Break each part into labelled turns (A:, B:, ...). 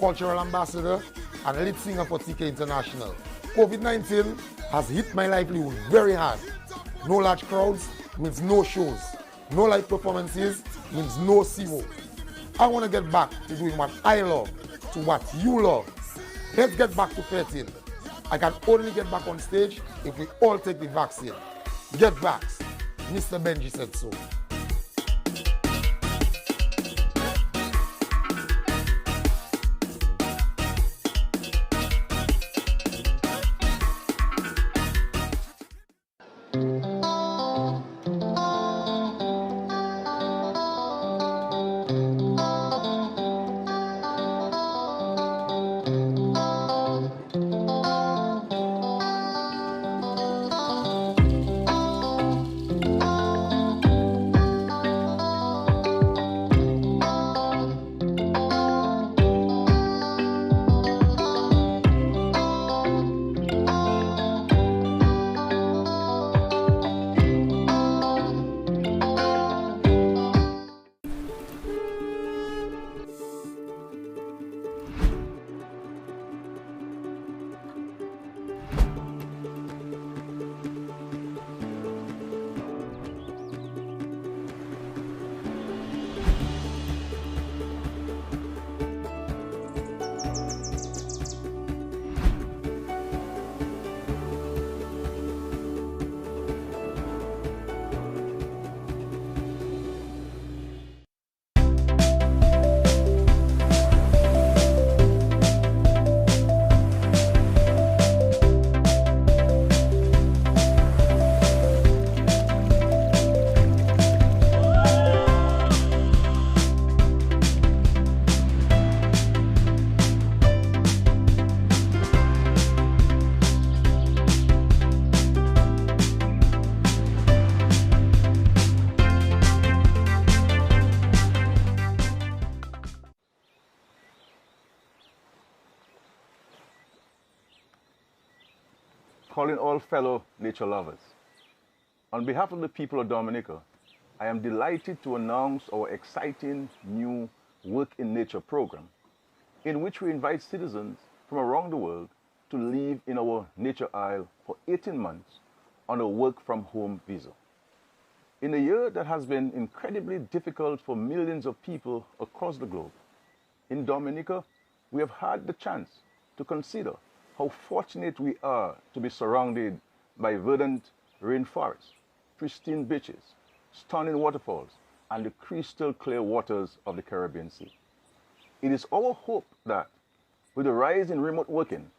A: cultural ambassador and lead singer for TK International. COVID-19 has hit my livelihood very hard. No large crowds means no shows. No live performances means no zero. I want to get back to doing what I love, to what you love. Let's get back to flirting. I can only get back on stage if we all take the vaccine. Get vaxxed. Mr. Benji said so.
B: Calling all fellow nature lovers. On behalf of the people of Dominica, I am delighted to announce our exciting new Work in Nature program, in which we invite citizens from around the world to live in our nature isle for 18 months on a work-from-home visa. In a year that has been incredibly difficult for millions of people across the globe, in Dominica, we have had the chance to consider how fortunate we are to be surrounded by verdant rainforests, pristine beaches, stunning waterfalls, and the crystal clear waters of the Caribbean Sea. It is our hope that with the rise in remote working,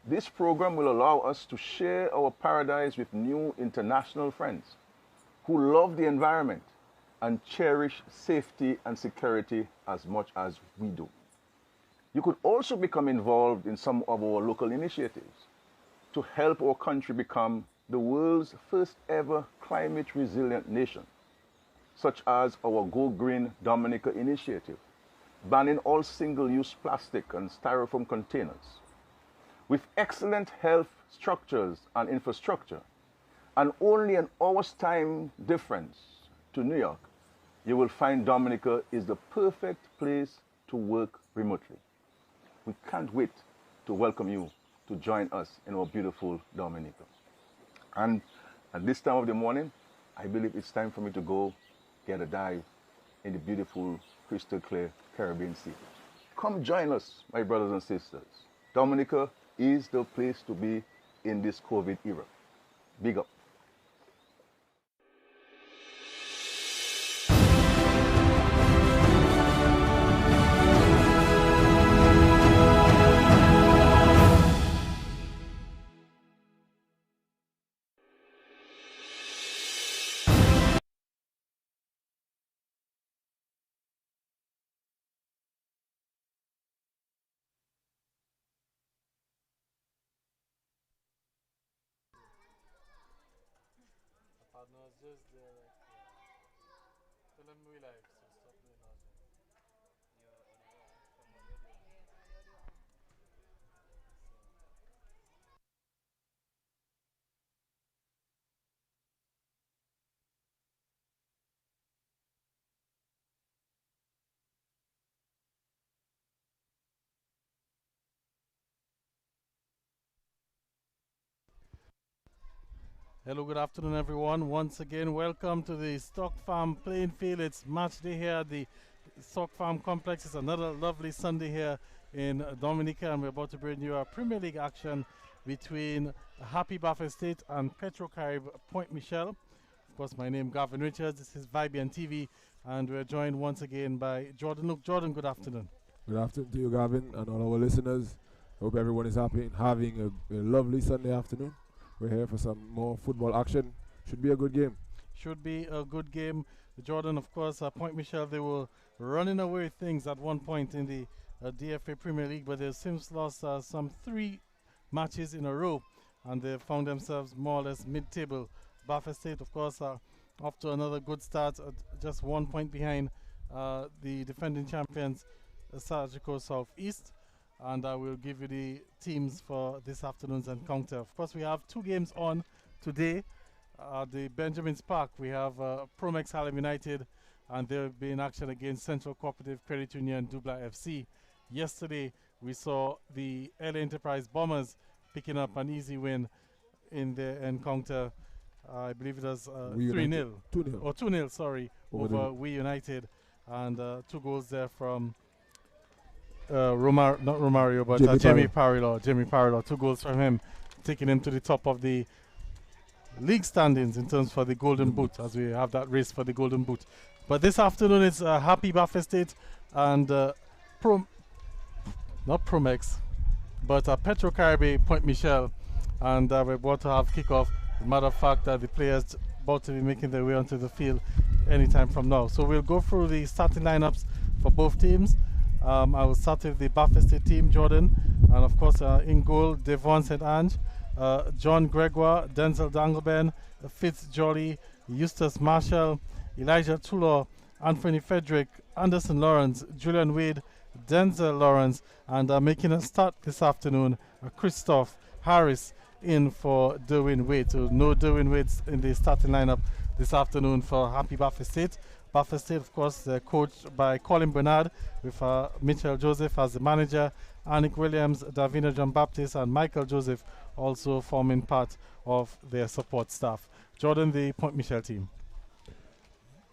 B: this program will allow us to share our paradise with new international friends who love the environment and cherish safety and security as much as we do. You could also become involved in some of our local initiatives to help our country become the world's first ever climate resilient nation, such as our Go Green Dominica initiative, banning all single-use plastic and styrofoam containers. With excellent health structures and infrastructure, and only an hour's time difference to New York, you will find Dominica is the perfect place to work remotely. We can't wait to welcome you to join us in our beautiful Dominica. And at this time of the morning, I believe it's time for me to go get a dive in the beautiful, crystal clear Caribbean Sea. Come join us, my brothers and sisters. Dominica is the place to be in this COVID era. Big up.
C: partner was just there, like, tell him we live, so stop doing that. Hello, good afternoon, everyone. Once again, welcome to the Stock Farm playing field. It's match day here at the Stock Farm complex. It's another lovely Sunday here in Dominica, and we're about to bring you a Premier League action between Happy Buffet State and Petrocaribe Point Michel. Of course, my name is Gavin Richards. This is Vibian TV, and we're joined once again by Jordan. Look, Jordan, good afternoon.
D: Good afternoon to you, Gavin, and all our listeners. Hope everyone is happy and having a lovely Sunday afternoon. We're here for some more football action. Should be a good game.
C: Should be a good game. Jordan, of course, Point Michel, they were running away with things at one point in the DFA Premier League, but they've since lost some 3 matches in a row, and they found themselves more or less mid-table. Buffet State, of course, off to another good start, just 1 point behind the defending champions, Surgical Southeast. And I will give you the teams for this afternoon's encounter. Of course, we have 2 games on today. The Benjamin's Park, we have Promex Harlem United, and they'll be in action against Central Cooperative Credit Union Dubla FC. Yesterday, we saw the LA Enterprise Bombers picking up an easy win in their encounter. I believe it was 3-0.
D: 2-0.
C: Or 2-0, sorry, over We United. And 2 goals there from not Romario, but Jamie Parilo. Jamie Parilo, 2 goals from him, taking him to the top of the league standings in terms for the Golden Boot, as we have that race for the Golden Boot. But this afternoon it's Happy Buffet State and not Promex, but Petrocaribe Point Michel, and we're about to have kickoff. As a matter of fact, the players about to be making their way onto the field anytime from now. So we'll go through the starting lineups for both teams. I will start with the Buffet State team, Jordan, and of course in goal, Devon St. Ange, John Gregoire, Denzel Dangleben, Fitz Jolly, Eustace Marshall, Elijah Tulor, Anthony Frederick, Anderson Lawrence, Julian Wade, Denzel Lawrence, and making a start this afternoon, Christoph Harris in for Derwin Wade. So no Derwin Wade in the starting lineup this afternoon for Happy Buffet State. Buffet State, of course, coached by Colin Bernard, with Michel Joseph as the manager, Anik Williams, Davina John Baptist, and Michael Joseph also forming part of their support staff. Jordan, the Point Michel team.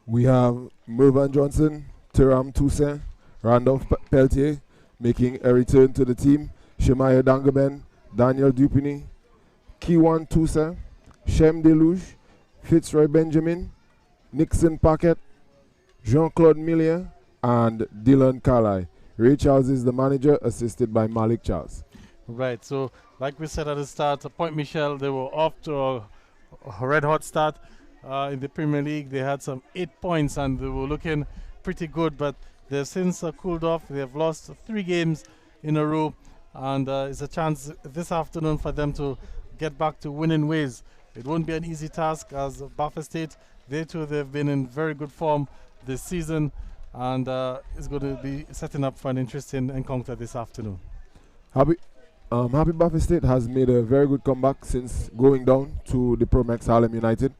D: We have Mervan Johnson, Tiram Toussaint, Randolph Peltier making a return to the team, Shemaya Dangaben, Daniel Dupini, Kiwan Toussaint, Shem Deluge, Fitzroy Benjamin, Nixon Paquette, Jean-Claude Millier, and Dylan Carly. Ray Charles is the manager, assisted by Malik Charles.
C: Right, so like we said at the start, Point Michel, they were off to a red-hot start in the Premier League. They had some 8 points and they were looking pretty good, but they've since cooled off. They have lost 3 games in a row, and it's a chance this afternoon for them to get back to winning ways. It won't be an easy task, as Buffet State, they've been in very good form this season, and it's going to be setting up for an interesting encounter this afternoon.
D: Happy Buffet State has made a very good comeback since going down to the Promex Harlem United.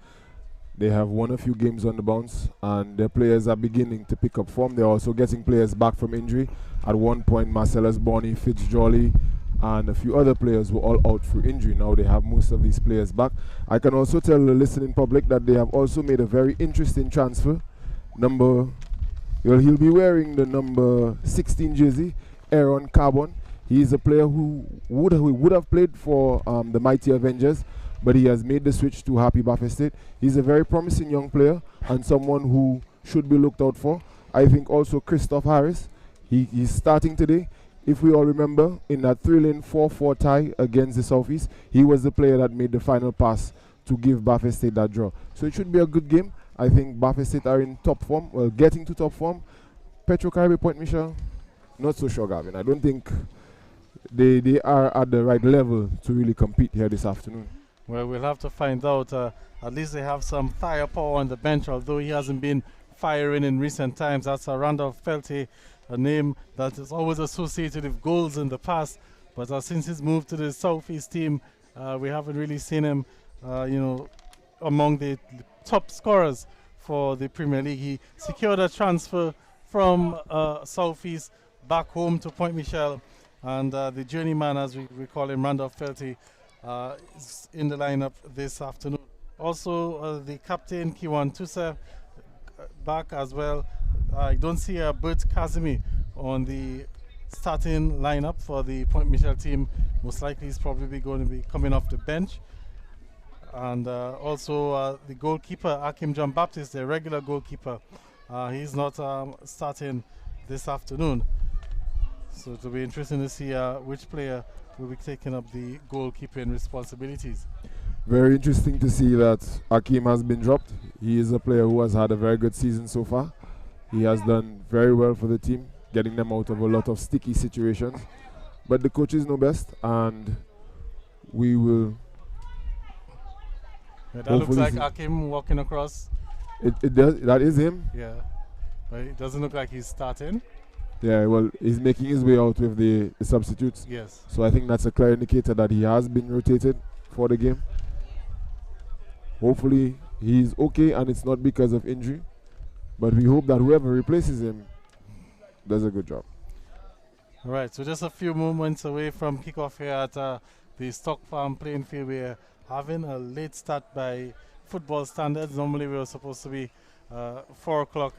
D: They have won a few games on the bounce, and their players are beginning to pick up form. They're also getting players back from injury. At one point, Marcellus Bonney, Fitzjolly, and a few other players were all out through injury. Now they have most of these players back. I can also tell the listening public that they have also made a very interesting transfer. He'll be wearing the number 16 jersey, Aaron Carbon. He is a player who would have played for the Mighty Avengers, but he has made the switch to Happy Buffet State. He's a very promising young player and someone who should be looked out for. I think also Christoph Harris, he's starting today. If we all remember, in that thrilling 4-4 tie against the Southeast, he was the player that made the final pass to give Buffet State that draw. So it should be a good game. I think Buffet State are in top form, well, getting to top form. Petrocaribe Point Michel, not so sure, Gavin. I don't think they are at the right level to really compete here this afternoon.
C: Well, we'll have to find out. At least they have some firepower on the bench, although he hasn't been firing in recent times. That's Randolph Felty, a name that is always associated with goals in the past. But since he's moved to the Southeast team, we haven't really seen him, among the top scorers for the Premier League. He secured a transfer from Southeast back home to Point Michel, and the journeyman, as we call him, Randolph Felty, is in the lineup this afternoon. Also, the captain, Kiwan Tusa, back as well. I don't see Bert Kazimi on the starting lineup for the Point Michel team. Most likely he's probably going to be coming off the bench. And also the goalkeeper, Akim John Baptist, the regular goalkeeper, he's not starting this afternoon. So it'll be interesting to see which player will be taking up the goalkeeping responsibilities.
D: Very interesting to see that Akim has been dropped. He is a player who has had a very good season so far. He has done very well for the team, getting them out of a lot of sticky situations. But the coaches know best, and we will.
C: Yeah, that looks like Akim walking across.
D: It does. That is him.
C: Yeah, but it doesn't look like he's starting.
D: Yeah, well, he's making his way out with the substitutes.
C: Yes.
D: So I think that's a clear indicator that he has been rotated for the game. Hopefully he's okay and it's not because of injury. But we hope that whoever replaces him does a good job.
C: All right, so just a few moments away from kickoff here at the Stock Farm playing field. We're having a late start by football standards. Normally we were supposed to be 4 o'clock.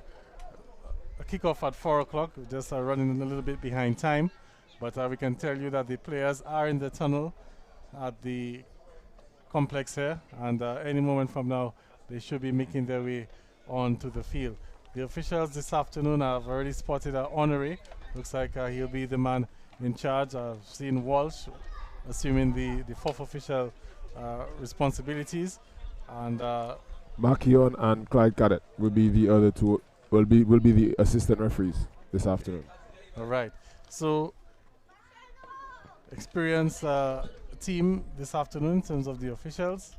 C: A kickoff at 4 o'clock. We're just running a little bit behind time. But we can tell you that the players are in the tunnel at the complex here. And any moment from now, they should be making their way onto the field. The officials this afternoon have already spotted Honoré. Looks like he'll be the man in charge. I've seen Walsh assuming the fourth official responsibilities, and
D: Makion and Clyde Cadet will be the other two. Will be the assistant referees this afternoon.
C: All right. So experienced team this afternoon in terms of the officials,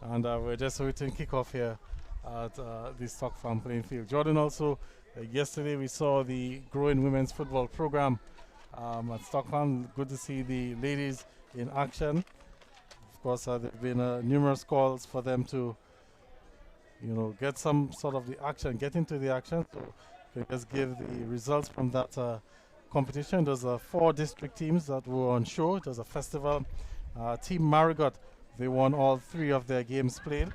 C: and we're just waiting kickoff here at the Stock Farm playing field. Jordan, also yesterday we saw the growing women's football program at Stock Farm. Good to see the ladies in action. Of course, there have been numerous calls for them to, get some sort of the action, get into the action. So we can just give the results from that competition. There's 4 district teams that were on show. It was a festival. Team Marigot, they won all 3 of their games played,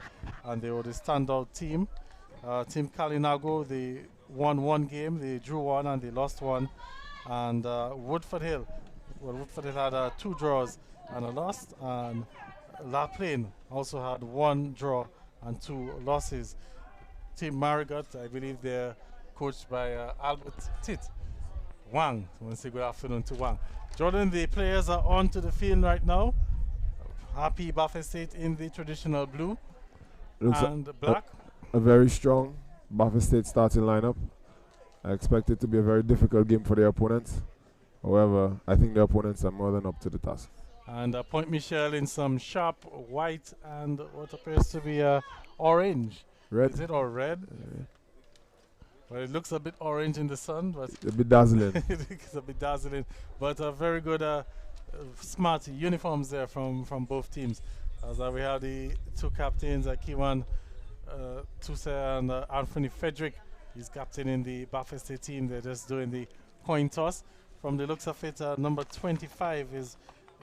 C: and they were the standout team. Team Kalinago, they won 1 game, they drew 1 and they lost 1. And Woodford Hill, Woodford Hill had 2 draws and a loss, and La Plaine also had 1 draw and 2 losses. Team Marigot, I believe they're coached by Albert Tit. Wang, I want to say good afternoon to Wang. Jordan, the players are onto the field right now. Happy Buffet State in the traditional blue and black.
D: A very strong Buffet State starting lineup. I expect it to be a very difficult game for their opponents. However, I think their opponents are more than up to the task.
C: And Point Michel in some sharp white and what appears to be orange.
D: Red.
C: Is it all red? Well, it looks a bit orange in the sun, but
D: a bit dazzling.
C: it's a bit dazzling. But very good, smart uniforms there from both teams. As we have the 2 captains, Kiwan Tusa and Anthony Frederick. He's captain in the Buffet State team. They're just doing the coin toss. From the looks of it, number 25 is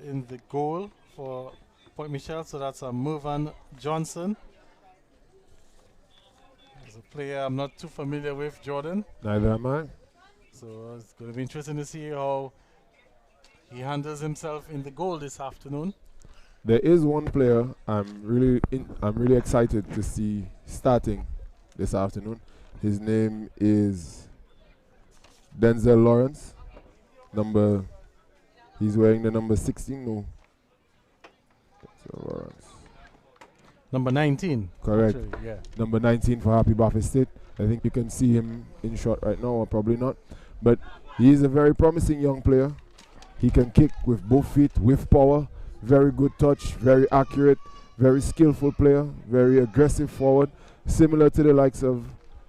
C: in the goal for Point Michel. So that's Mervan Johnson. He's a player I'm not too familiar with, Jordan.
D: Neither am I.
C: So it's going to be interesting to see how he handles himself in the goal this afternoon.
D: There is one player I'm really excited to see starting this afternoon. His name is Denzel Lawrence. He's wearing the number 16. No. Denzel Lawrence.
C: Number 19.
D: Correct.
C: Actually, yeah.
D: Number 19 for Happy Buffet State. I think you can see him in shot right now, or probably not. But he is a very promising young player. He can kick with both feet, with power. Very good touch, very accurate, very skillful player, very aggressive forward. Similar to the likes of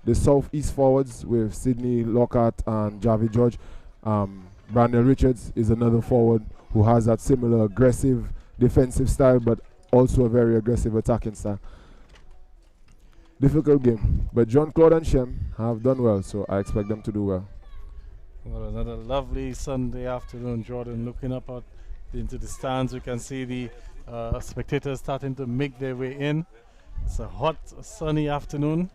D: the Southeast forwards with Sidney Lockhart and Javi George. Brandon Richards is another forward who has that similar aggressive defensive style, but also a very aggressive attacking style. Difficult game, but John Claude and Shem have done well, so I expect them to do well.
C: Well, another lovely Sunday afternoon, Jordan. Looking up into the stands, we can see the spectators starting to make their way in. It's a hot, sunny afternoon.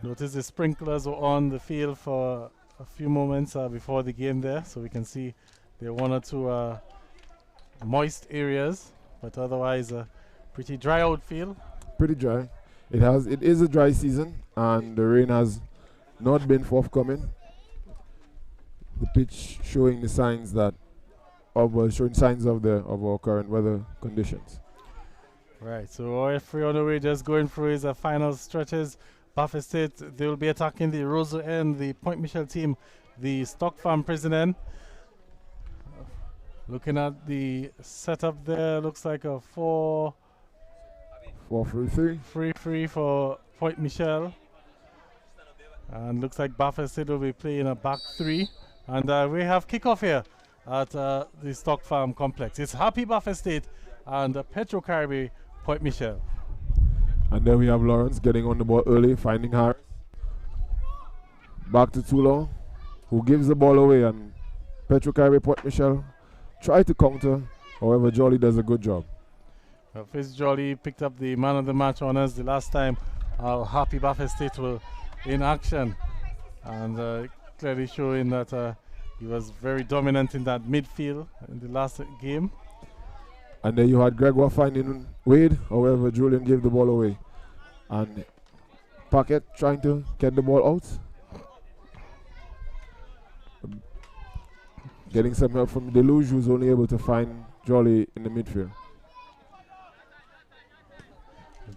C: Notice the sprinklers were on the field for a few moments before the game there, so we can see there are one or two moist areas, but otherwise a pretty dry outfield.
D: Pretty dry. It is a dry season, and the rain has not been forthcoming. The pitch showing the signs that showing signs of our current weather conditions.
C: Right, so our referee on the way just going through his final stretches. Buffett State, they will be attacking the Roseau End, the Point Michel team, the Stock Farm Prison. Looking at the setup there, looks like a 4-3-3 for Point Michel. And looks like Buffett State will be playing a back three. And we have kickoff here at the Stock Farm complex. It's Happy Buffett State and Petro Caribbean Point Michel.
D: And then we have Lawrence getting on the ball early, finding Harris. Back to Tulo, who gives the ball away, and Petro Caribbean Point Michel try to counter. However, Jolly does a good job.
C: Fitz Jolly picked up the man of the match honors the last time Happy Buffett State were in action, and clearly showing that he was very dominant in that midfield in the last game.
D: And then you had Gregoire finding Wade, however Julian gave the ball away. And Paquette trying to get the ball out. Getting some help from Deluge, who's only able to find Jolly in the midfield.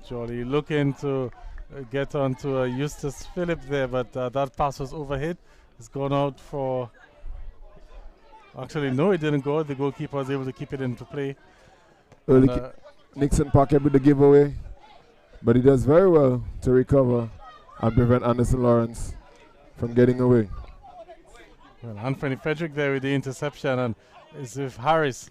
C: Jolly looking to get onto Eustace Phillip there, but that pass was overhit. It's gone out for... Actually, no, it didn't go. The goalkeeper was able to keep it into play.
D: Early Nixon Paquette with the giveaway, but he does very well to recover and prevent Anderson Lawrence from getting away.
C: Well, Anthony Frederick there with the interception, and is with Harris.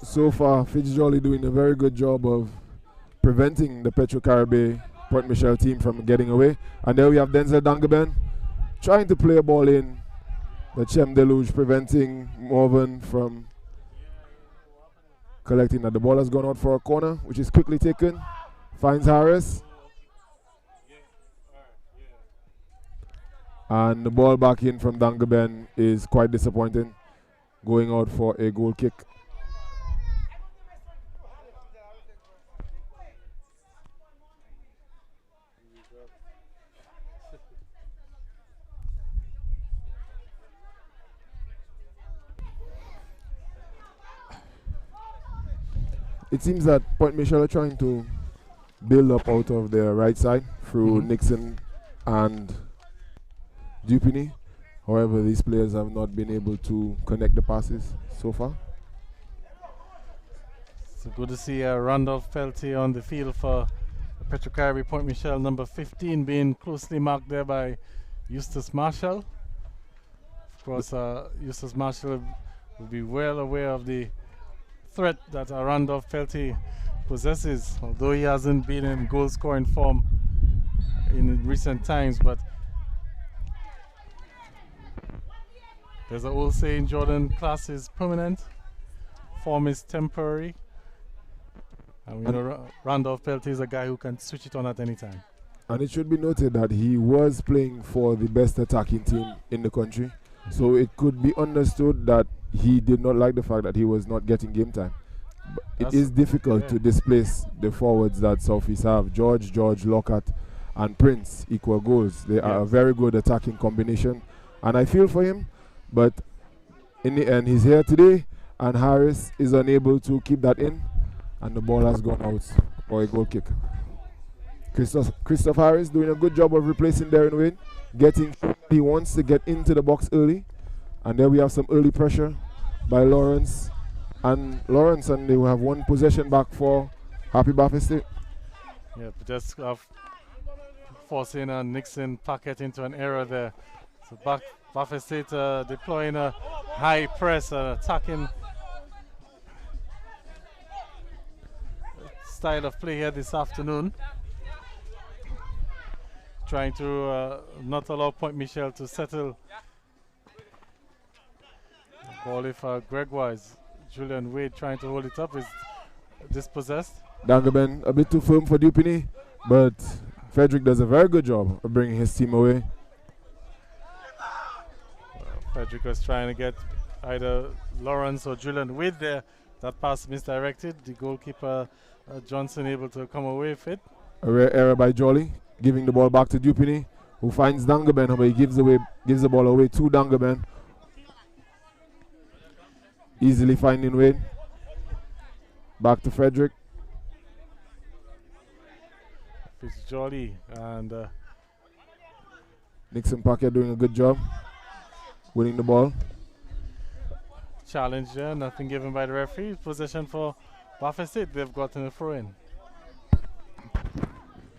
D: So far, Fitzgerald doing a very good job of preventing the Petro Caribbean Port Michel team from getting away. And there we have Denzel Dangaben trying to play a ball in the Chem Deluge, preventing Morvan from collecting that. The ball has gone out for a corner, which is quickly taken. Finds Harris. And the ball back in from Dangaben is quite disappointing, going out for a goal kick. It seems that Point Michel are trying to build up out of their right side through Nixon and Dupini. However, these players have not been able to connect the passes so far.
C: So good to see Randolph Peltier on the field for Petro Caribbean Point Michel, number 15, being closely marked there by Eustace Marshall. Of course, Eustace Marshall will be well aware of the threat that Randolph Peltier possesses, although he hasn't been in goal scoring form in recent times. But there's an old saying, Jordan, class is permanent, form is temporary. And we know Randolph Peltier is a guy who can switch it on at any time.
D: And it should be noted that he was playing for the best attacking team in the country. So it could be understood that he did not like the fact that he was not getting game time. But it is difficult to displace the forwards that Southeast have. George, Lockhart, and Prince equal goals. They are a very good attacking combination. And I feel for him, but in the end, he's here today, and Harris is unable to keep that in, and the ball has gone out for a goal kick. Christoph Harris doing a good job of replacing Darren Wade. He wants to get into the box early, and there we have some early pressure by Lawrence, and they will have one possession back for Happy Buffett State.
C: Yeah, just forcing Nixon Paquette into an error there. So Buffett State deploying a high press, attacking style of play here this afternoon. Trying to not allow Point Michel to settle Ball if Gregoire is Julian Wade trying to hold it up is dispossessed.
D: Dangabin a bit too firm for Dupini, but Frederick does a very good job of bringing his team away.
C: Frederick was trying to get either Lawrence or Julian Wade there. That pass misdirected. The goalkeeper Johnson able to come away with it.
D: A rare error by Jolly, giving the ball back to Dupini, who finds Dangaben, but he gives the ball away to Dangaben. Easily finding Wade. Back to Frederick.
C: It's Jolly and
D: Nixon Paquet doing a good job winning the ball.
C: Challenge there, nothing given by the referee. Possession for Buffett State. They've gotten a throw in.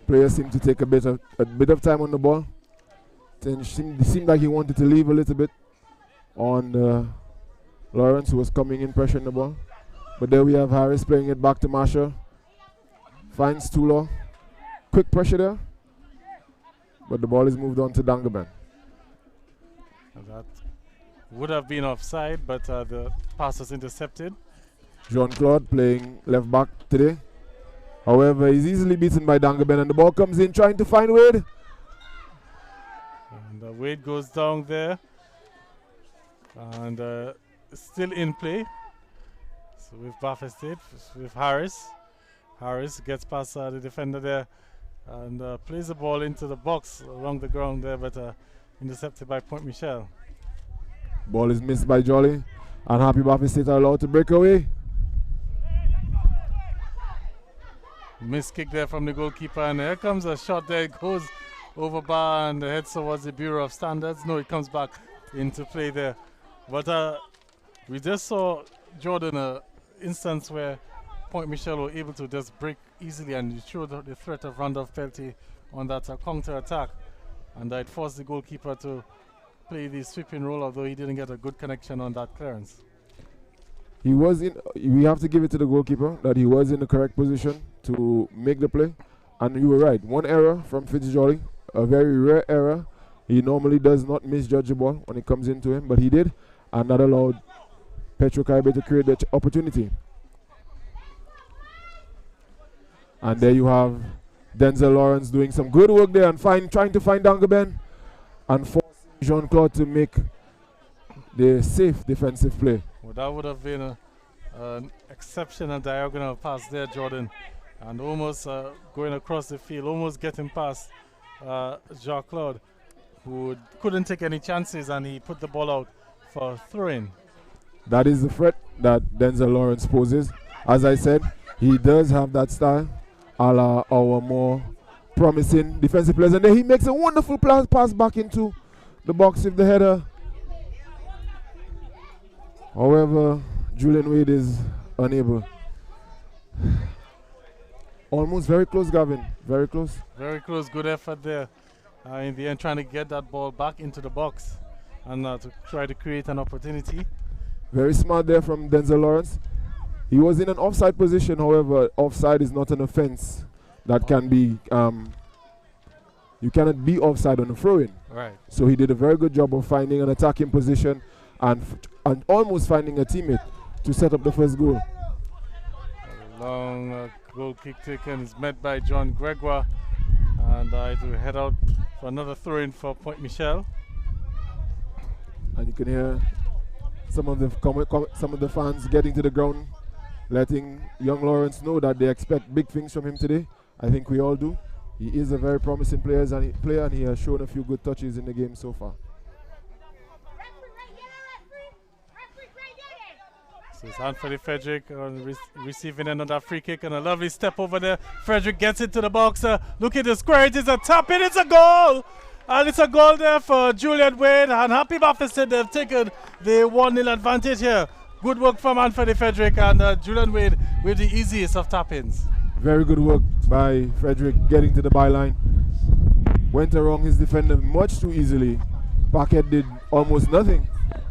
D: Players seem to take a bit of time on the ball. It seemed like he wanted to leave a little bit on Lawrence, who was coming in pressuring the ball. But there we have Harris playing it back to Marshall. Finds Tula. Quick pressure there. But the ball is moved on to Dangaban.
C: That would have been offside, but the pass was intercepted.
D: Jean-Claude playing left back today. However, he's easily beaten by Dangaben, and the ball comes in trying to find Wade.
C: And Wade goes down there. And still in play. So with Buffett State, with Harris. Harris gets past the defender there and plays the ball into the box along the ground there, but intercepted by Point Michel.
D: Ball is missed by Jolly, and Happy Buffett State are allowed to break away.
C: Missed kick there from the goalkeeper, and here comes a shot there. It goes over bar and heads towards the Bureau of Standards. No, it comes back into play there. But we just saw Jordan an instance where Point Michel were able to just break easily and show the threat of Randolph Pelty on that counter attack, and it forced the goalkeeper to play the sweeping role, although he didn't get a good connection on that clearance.
D: He was in. We have to give it to the goalkeeper that he was in the correct position to make the play, and you were right. One error from Fitzgerald, a very rare error. He normally does not misjudge the ball when it comes into him, but he did, and that allowed Petro Kaibe to create the opportunity. And there you have Denzel Lawrence doing some good work there and trying to find Dangaben and forcing Jean-Claude to make the safe defensive play.
C: Well, that would have been an exceptional diagonal pass there, Jordan, and almost going across the field, almost getting past Jean-Claude, who couldn't take any chances, and he put the ball out for a throw-in.
D: That is the threat that Denzel Lawrence poses. As I said, he does have that style, a la our more promising defensive players, and then he makes a wonderful pass back into the box with the header. However, Julian Wade is unable. Almost very close, Gavin. Very close.
C: Very close. Good effort there. In the end, trying to get that ball back into the box and to try to create an opportunity.
D: Very smart there from Denzel Lawrence. He was in an offside position. However, offside is not an offense that can be. You cannot be offside on a throw-in.
C: Right.
D: So he did a very good job of finding an attacking position and almost finding a teammate to set up the first goal.
C: A long goal kick taken is met by John Gregoire, and I do head out for another throw-in for Point Michel.
D: And you can hear some of the fans getting to the ground, letting young Lawrence know that they expect big things from him today. I think we all do. He is a very promising player, and he has shown a few good touches in the game so far.
C: So it's Anthony Frederick receiving another free kick, and a lovely step over there. Frederick gets into the box. Look at the square. It is a tap in. It's a goal. And it's a goal there for Julian Wade. And Happy Buffett said they've taken the 1-0 advantage here. Good work from Anthony Frederick, and Julian Wade with the easiest of tap-ins.
D: Very good work by Frederick getting to the byline. Went around his defender much too easily. Paquet did almost nothing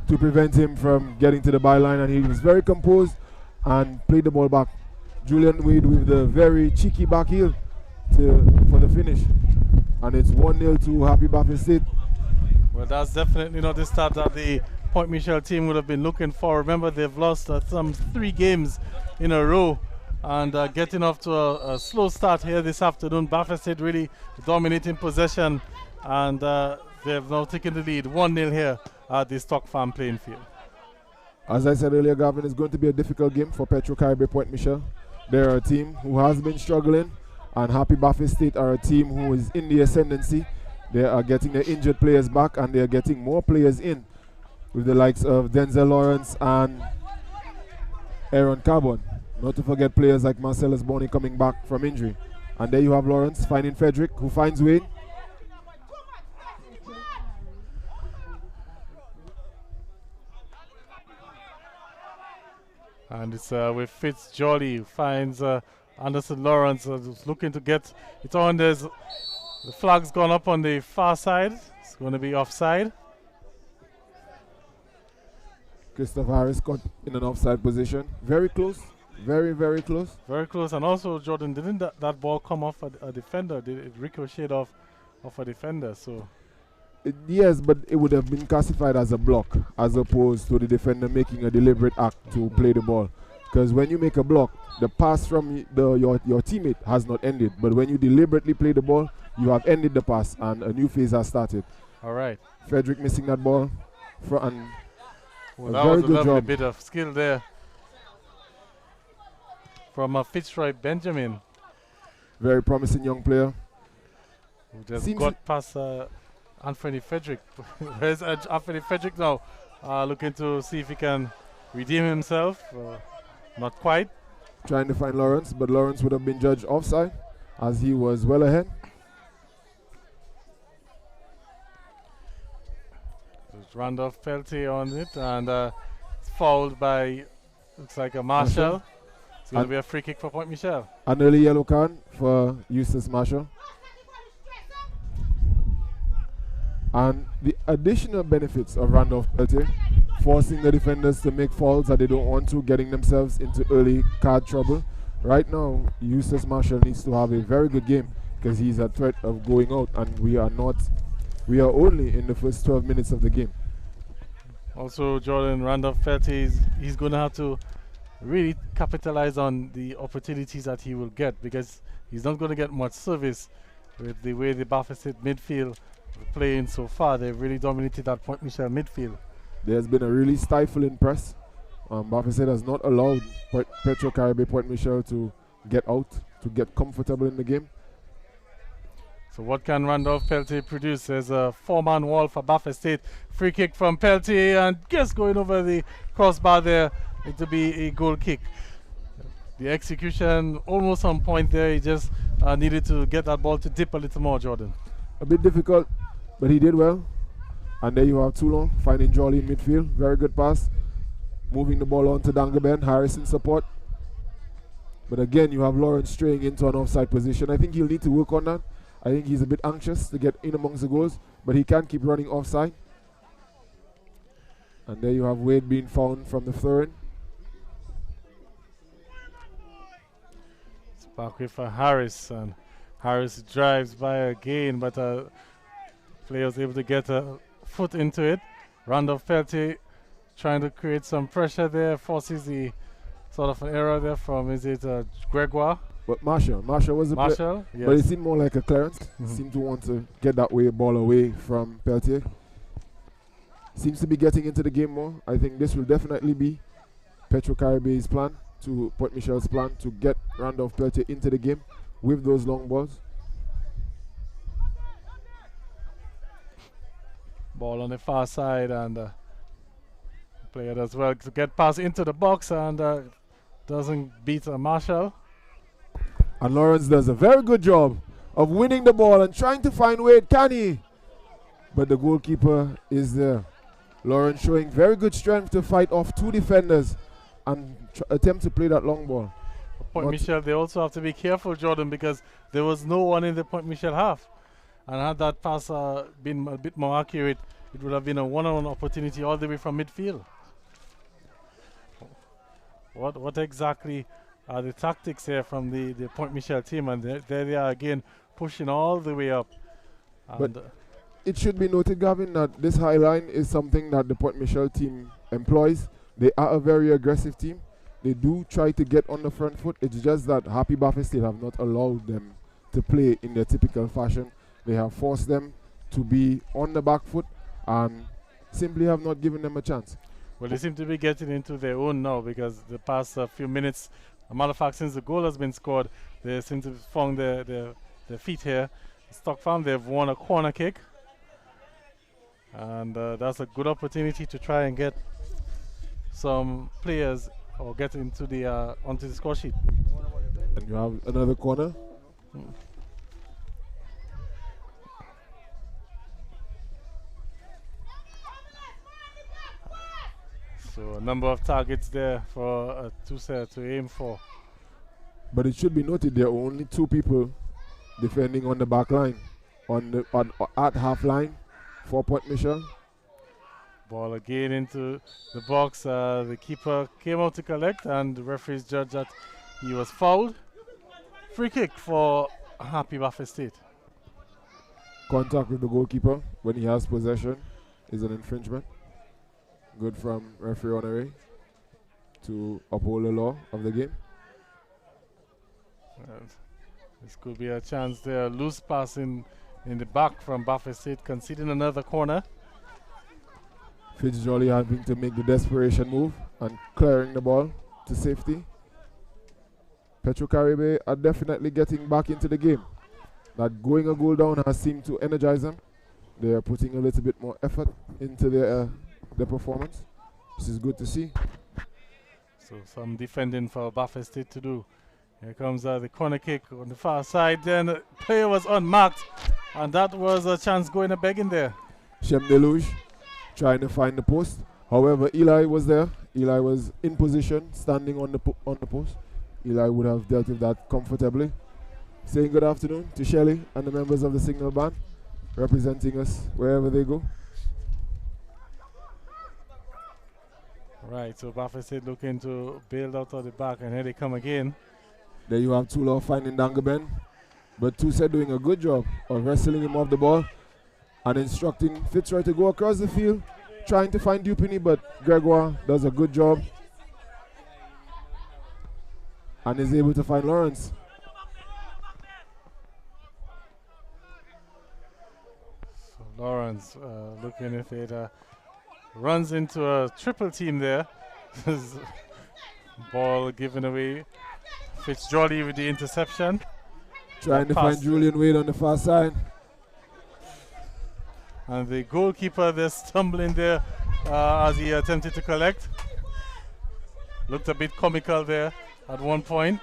D: to prevent him from getting to the byline, and he was very composed and played the ball back. Julian Wade with the very cheeky back heel for the finish. And it's 1-0 to Happy Buffett State.
C: Well, that's definitely not the start that the Point Michel team would have been looking for. Remember, they've lost some 3 games in a row, and getting off to a slow start here this afternoon. Baffersted really dominating possession, and they've now taken the lead 1-0 here at the Stock Farm playing field.
D: As I said earlier, Gavin, it's going to be a difficult game for Petro Caribe Point Michel. They're a team who has been struggling, and Happy Baffin State are a team who is in the ascendancy. They are getting their injured players back, and they are getting more players in, with the likes of Denzel Lawrence and Aaron Carbon. Not to forget players like Marcellus Boney coming back from injury. And there you have Lawrence finding Frederick, who finds Wayne.
C: And it's with Fitz Jolly, who finds Anderson Lawrence, who's looking to get it on. The flag's gone up on the far side. It's going to be offside.
D: Christopher Harris got in an offside position. Very close. Very, very close.
C: Very close. And also, Jordan, didn't that ball come off a defender? Did it ricochet off a defender? So
D: Yes, but it would have been classified as a block as opposed to the defender making a deliberate act to play the ball. Because when you make a block, the pass from your teammate has not ended. But when you deliberately play the ball, you have ended the pass and a new phase has started.
C: All right.
D: Frederick missing that ball. And
C: well, that was a lovely bit of skill there from Fitzroy Benjamin.
D: Very promising young player.
C: Who just got past Anthony Frederick. Where's Anthony Frederick now? Looking to see if he can redeem himself. Not quite.
D: Trying to find Lawrence, but Lawrence would have been judged offside as he was well ahead.
C: There's Randolph Peltier on it, and it's fouled by, looks like a Marshall. It's going to be a free kick for Point Michel.
D: An early yellow card for Eustace Marshall. And the additional benefits of Randolph Peltier, forcing the defenders to make fouls that they don't want to, getting themselves into early card trouble. Right now, Eustace Marshall needs to have a very good game because he's at threat of going out, and we are only in the first 12 minutes of the game.
C: Also, Jordan, Randolph Peltier, he's going to have to really capitalize on the opportunities that he will get, because he's not going to get much service with the way the Baffersted midfield playing so far. They've really dominated that Point Michel midfield.
D: There's been a really stifling press. Baffersted has not allowed Petro Caribe Point Michel to get out, to get comfortable in the game.
C: So what can Randolph Peltier produce? There's a 4-man wall for Baffersted. Free kick from Peltier, and just going over the crossbar there. It will be a goal kick. The execution almost on point there. He just needed to get that ball to dip a little more, Jordan.
D: A bit difficult, but he did well. And there you have Toulon finding Jolly in midfield. Very good pass. Moving the ball on to Dangaben. Harris in support. But again, you have Lawrence straying into an offside position. I think he'll need to work on that. I think he's a bit anxious to get in amongst the goals, but he can't keep running offside. And there you have Wade being found from the throw-in.
C: It's back with Harris, and Harris drives by again, but player was able to get a foot into it. Randolph Peltier trying to create some pressure there, forces the sort of an error there from, is it Gregoire?
D: But Marshall was the
C: Marshall,
D: yes.
C: Yes.
D: But it seemed more like a clearance. Seemed to want to get that ball away from Peltier. Seems to be getting into the game more. I think this will definitely be Petro Caribe's plan, to Point Michel's plan, to get Randolph Peltier into the game with those long balls.
C: Ball on the far side, and player does well to get past into the box, and doesn't beat Marshall.
D: And Lawrence does a very good job of winning the ball and trying to find Wade. Can he? But the goalkeeper is there. Lawrence showing very good strength to fight off 2 defenders and attempt to play that long ball.
C: Point Michel, they also have to be careful, Jordan, because there was no one in the Point Michel half. And had that pass been a bit more accurate, it would have been a one-on-one opportunity all the way from midfield. What exactly are the tactics here from the Point Michel team? And there they are again, pushing all the way up. And
D: it should be noted, Gavin, that this high line is something that the Port Michel team employs. They are a very aggressive team. They do try to get on the front foot. It's just that Happy Buffett State have not allowed them to play in their typical fashion. They have forced them to be on the back foot and simply have not given them a chance.
C: Well, they seem to be getting into their own now, because the past few minutes, a matter of fact, since the goal has been scored, they seem to have found their feet here. Stock Farm, they've won a corner kick. And that's a good opportunity to try and get some players or get into the onto the score sheet.
D: And you have another corner.
C: So a number of targets there for Tusa to aim for.
D: But it should be noted there are only 2 people defending on the back line, at half line for Port Michel.
C: Ball again into the box. The keeper came out to collect, and the referees judged that he was fouled. Free kick for Happy Buffett State.
D: Contact with the goalkeeper when he has possession is an infringement. Good from referee Honoré to uphold the law of the game.
C: This could be a chance there. Loose pass in the back from Buffett State, conceding another corner.
D: Fitzjolly having to make the desperation move and clearing the ball to safety. Petro Caribe are definitely getting back into the game. That going a goal down has seemed to energize them. They are putting a little bit more effort into their performance. This is good to see.
C: So some defending for Buffett State to do. Here comes the corner kick on the far side. Then the player was unmarked, and that was a chance going a begging there.
D: Shem Deluge trying to find the post. However, Eli was there. Eli was in position, standing on the post. Eli would have dealt with that comfortably. Saying good afternoon to Shelley and the members of the Signal Band, representing us wherever they go.
C: Right, so Buffett State looking to build out of the back, and here they come again.
D: There you have Tula finding Dangaben, but Tusa doing a good job of wrestling him off the ball and instructing Fitzroy to go across the field, trying to find Dupini, but Gregoire does a good job and is able to find Lawrence.
C: So Lawrence looking if it runs into a triple team there. Ball given away. Fitzjolly with the interception.
D: Trying to find Julian Wade on the far side.
C: And the goalkeeper there stumbling there as he attempted to collect. Looked a bit comical there at one point.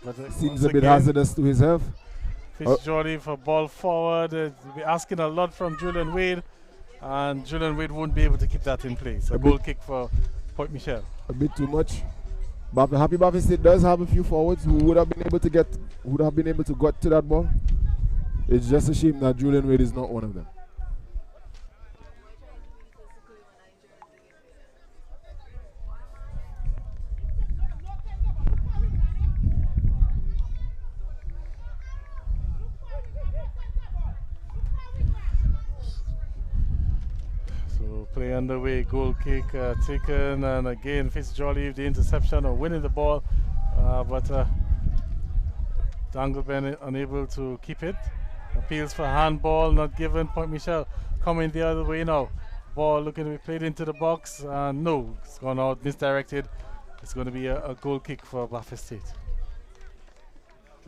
C: But
D: seems a bit hazardous to his health.
C: Fitzjolly for ball forward. Be asking a lot from Julian Wade. And Julian Wade won't be able to keep that in place. A goal kick for Port Michel.
D: A bit too much. But Happy Buffett State does have a few forwards who would have been able to get to that ball. It's just a shame that Julian Wade is not one of them.
C: Play underway, goal kick taken, and again Fitzjolly with the interception or winning the ball, but Dangleben unable to keep it. Appeals for handball, not given. Point Michel coming the other way now. Ball looking to be played into the box. No, it's gone out, misdirected. It's going to be a goal kick for Buffett State.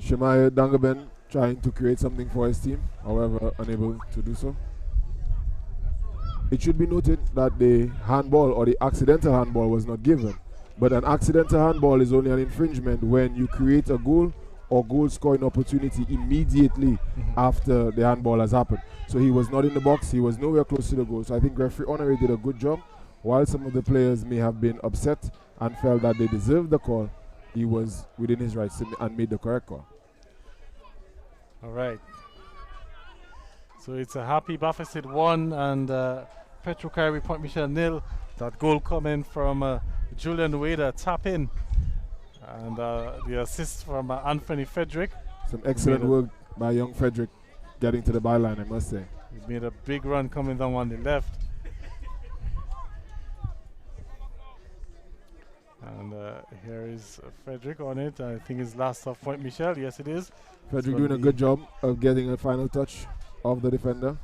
D: Shemaya Dangleben trying to create something for his team, however unable to do so. It should be noted that the handball or the accidental handball was not given. But an accidental handball is only an infringement when you create a goal or goal scoring opportunity immediately after the handball has happened. So he was not in the box, he was nowhere close to the goal. So I think referee Honoré did a good job. While some of the players may have been upset and felt that they deserved the call, he was within his rights and made the correct call.
C: All right. So it's a Happy Buffett State 1 and Petro Caribe Point Michel 0. That goal coming from Julian Wade, tap in. And the assist from Anthony Frederick.
D: Some excellent work by young Frederick getting to the byline, I must say.
C: He made a big run coming down on the left. And here is Frederick on it. I think it's last off point Michel. Yes, it is.
D: Frederick doing a good job of getting a final touch of the defender.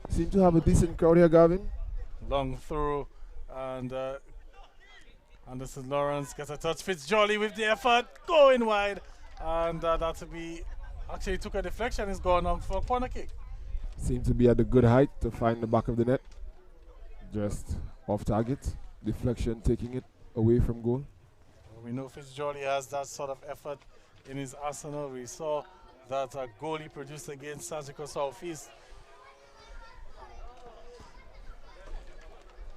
D: Seem to have a decent crowd here, Gavin.
C: Long through, and Anderson Lawrence gets a touch. Fitzjolly with the effort, going wide, and that'll be actually took a deflection. Is going on for a corner kick.
D: Seemed to be at a good height to find the back of the net. Just off target. Deflection taking it away from goal.
C: We know Fitzjolly has that sort of effort in his arsenal. We saw that goal he produced against Surgical Southeast.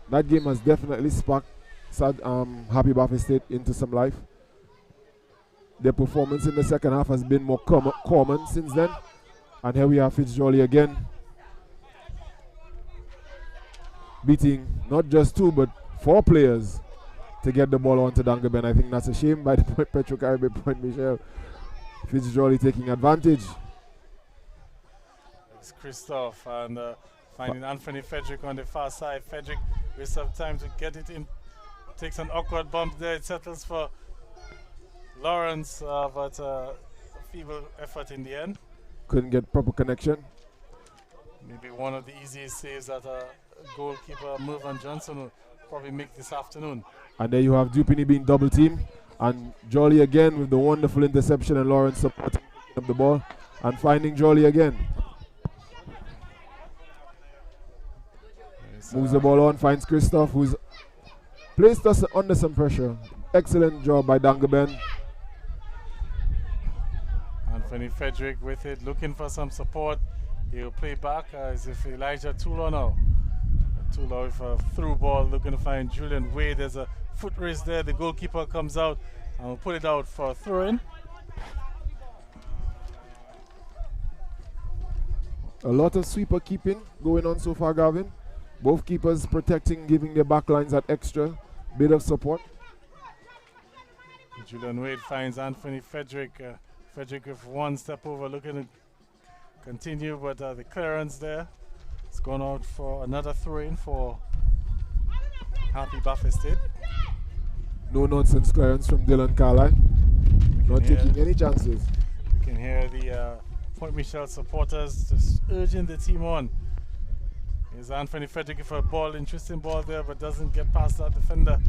D: That game has definitely sparked Happy Bath State into some life. Their performance in the second half has been more common since then. And here we have Fitzjolly again, beating not just 2 but 4 players to get the ball onto Dangaben. I think that's a shame by the Petro Caribbean point Michel. Fitzjolly taking advantage.
C: It's Christoph and finding Anthony Frederick on the far side. Frederick with some time to get it in. Takes an awkward bump there. It settles for Lawrence, but a feeble effort in the end.
D: Couldn't get proper connection.
C: Maybe one of the easiest saves that goalkeeper Mervyn Johnson will probably make this afternoon.
D: And there you have Dupini being double teamed. And Jolly again with the wonderful interception, and Lawrence supporting up the ball and finding Jolly again. Moves the ball on, finds Christoph, who's placed us under some pressure. Excellent job by Dangaben.
C: Anthony Frederick with it, looking for some support. He'll play back as if Elijah Tulo now. Tulo with a through ball, looking to find Julian Wade. There's a foot race there. The goalkeeper comes out and will put it out for a throw-in.
D: A lot of sweeper keeping going on so far, Gavin. Both keepers protecting, giving their backlines that extra bit of support.
C: Julian Wade finds Anthony Frederick. Frederick with one step over, looking to continue, but the clearance there. It's gone out for another throw-in for Happy Bath State.
D: No nonsense clearance from Dylan Carlisle. Not taking any chances.
C: You can hear the Point Michel supporters just urging the team on. Here's Anthony Frederick for a ball, interesting ball there, but doesn't get past that defender.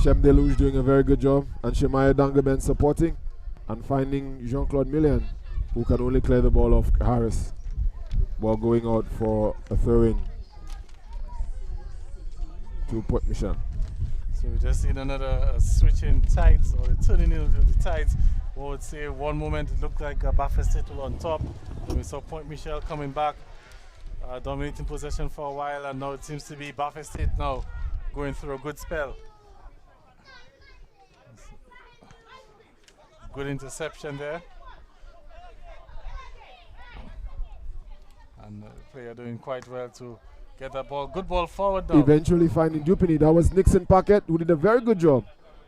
D: Shem Deluge doing a very good job, and Shemaya Dangaben supporting and finding Jean-Claude Millian, who can only clear the ball off Harris while going out for a throw-in to Port Michel.
C: So we just seen another switch in tides, or turning in of the tides. I would say one moment it looked like Bath State was on top. Then we saw Point Michel coming back, dominating possession for a while, and now it seems to be Bath State now going through a good spell. Good interception there. And the player doing quite well to get that ball. Good ball forward now.
D: Eventually finding Dupini. That was Nixon Paquette, who did a very good job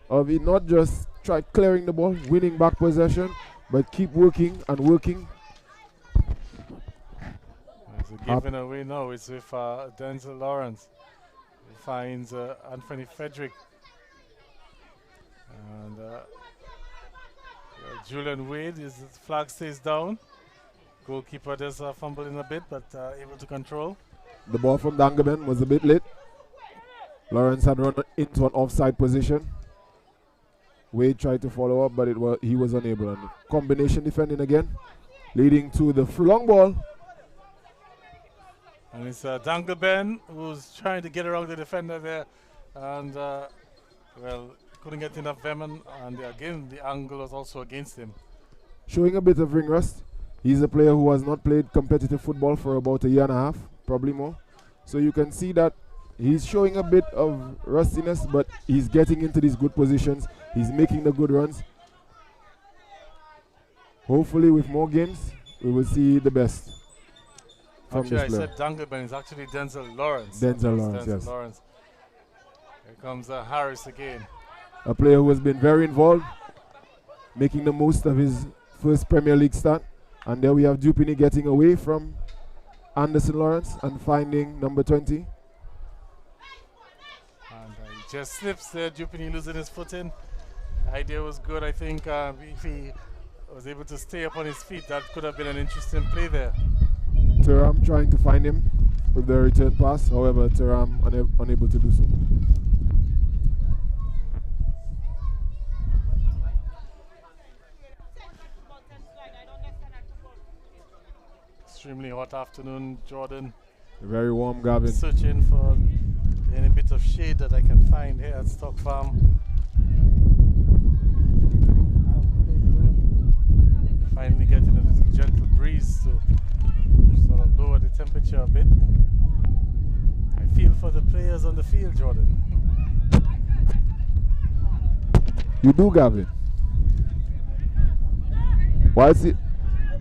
D: of it, not just try clearing the ball, winning back possession, but keep working and working.
C: It's given away now. It's with Denzel Lawrence. He finds Anthony Frederick. And Julian Wade, his flag stays down. Goalkeeper does fumbling a bit, but able to control.
D: The ball from Dangaben was a bit late. Lawrence had run into an offside position. Wade tried to follow up, but he was unable. And combination defending again, leading to the long ball.
C: And it's Dangaben who's trying to get around the defender there. And, well, couldn't get enough venom. And again, the angle was also against him.
D: Showing a bit of ring rust. He's a player who has not played competitive football for about a year and a half, probably more. So you can see that he's showing a bit of rustiness, but he's getting into these good positions. He's making the good runs. Hopefully with more games, we will see the best from
C: actually,
D: this player.
C: I said Dangaben, it's actually Denzel Lawrence.
D: Denzel Lawrence,
C: Denzel
D: yes.
C: Lawrence. Here comes Harris again.
D: A player who has been very involved, making the most of his first Premier League start. And there we have Dupini getting away from Anderson Lawrence and finding number 20.
C: And he just slips there, Dupini losing his footing. The idea was good, I think. If he was able to stay up on his feet, that could have been an interesting play there.
D: Thuram trying to find him with the return pass, however, Thuram unable to do so.
C: Extremely hot afternoon, Jordan.
D: Very warm, Gavin.
C: Searching for any bit of shade that I can find here at Stock Farm. Finally getting a little gentle breeze to sort of lower the temperature a bit. I feel for the players on the field, Jordan.
D: You do, Gavin. Why is it?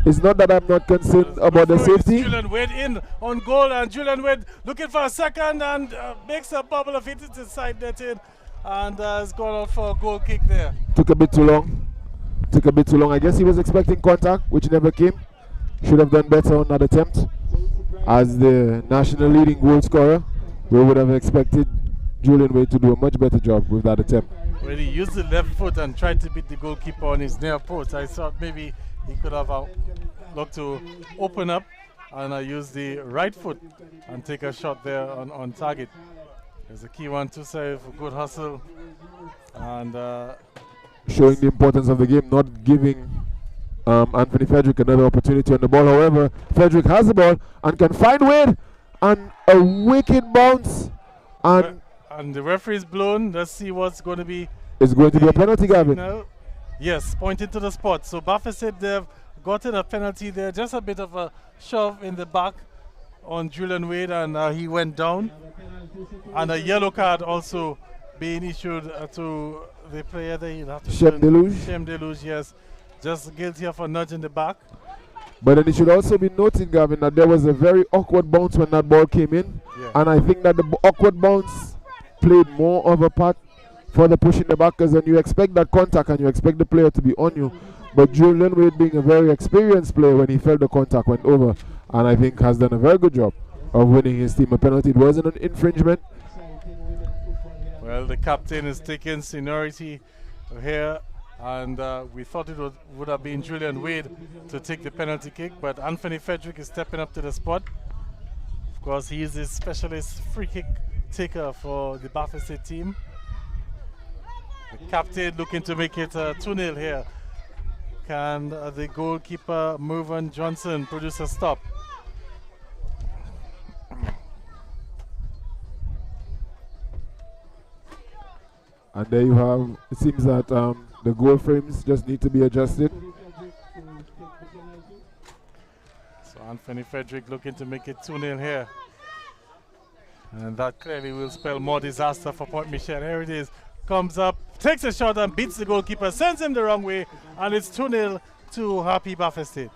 D: It's not that I'm not concerned about the safety.
C: Julian Wade in on goal, and Julian Wade looking for a second and makes a bubble of it inside net in, and has gone out for a goal kick there.
D: Took a bit too long. I guess he was expecting contact, which never came. Should have done better on that attempt. As the national leading goal scorer, we would have expected Julian Wade to do a much better job with that attempt.
C: When he used the left foot and tried to beat the goalkeeper on his near post, I thought maybe he could have looked to open up and use the right foot and take a shot there on target. There's a key 1-2 save, a good hustle, and
D: showing the importance of the game, not giving Anthony Frederick another opportunity on the ball. However, Frederick has the ball and can find Wade, and a wicked bounce,
C: and the referee is blown. Let's see what's going to be.
D: It's going to be a penalty, Gavin.
C: Yes, pointing to the spot. So Baffa said they've gotten a penalty there, just a bit of a shove in the back on Julian Wade, and he went down. And a yellow card also being issued to the player there. He'll have to
D: Shem
C: Deluge, yes. Just guilty of a nudge in the back.
D: But then it should also be noted, Gavin, that there was a very awkward bounce when that ball came in.
C: Yeah.
D: And I think that the awkward bounce played more of a part for the push in the back, because then you expect that contact and you expect the player to be on you. But Julian Wade, being a very experienced player, when he felt the contact, went over, and I think has done a very good job of winning his team a penalty. It wasn't an infringement.
C: Well, the captain is taking seniority here, and we thought it would have been Julian Wade to take the penalty kick, but Anthony Frederick is stepping up to the spot. Of course, he is the specialist free kick taker for the Bath State team. The captain looking to make it 2-0 here. Can the goalkeeper Mervyn Johnson produce a stop?
D: And there you have, it seems that the goal frames just need to be adjusted.
C: So Anthony Frederick looking to make it 2-0 here. And that clearly will spell more disaster for Point Michel. Here it is. Comes up, takes a shot and beats the goalkeeper, sends him the wrong way, and it's 2-0 to Happy Bath State.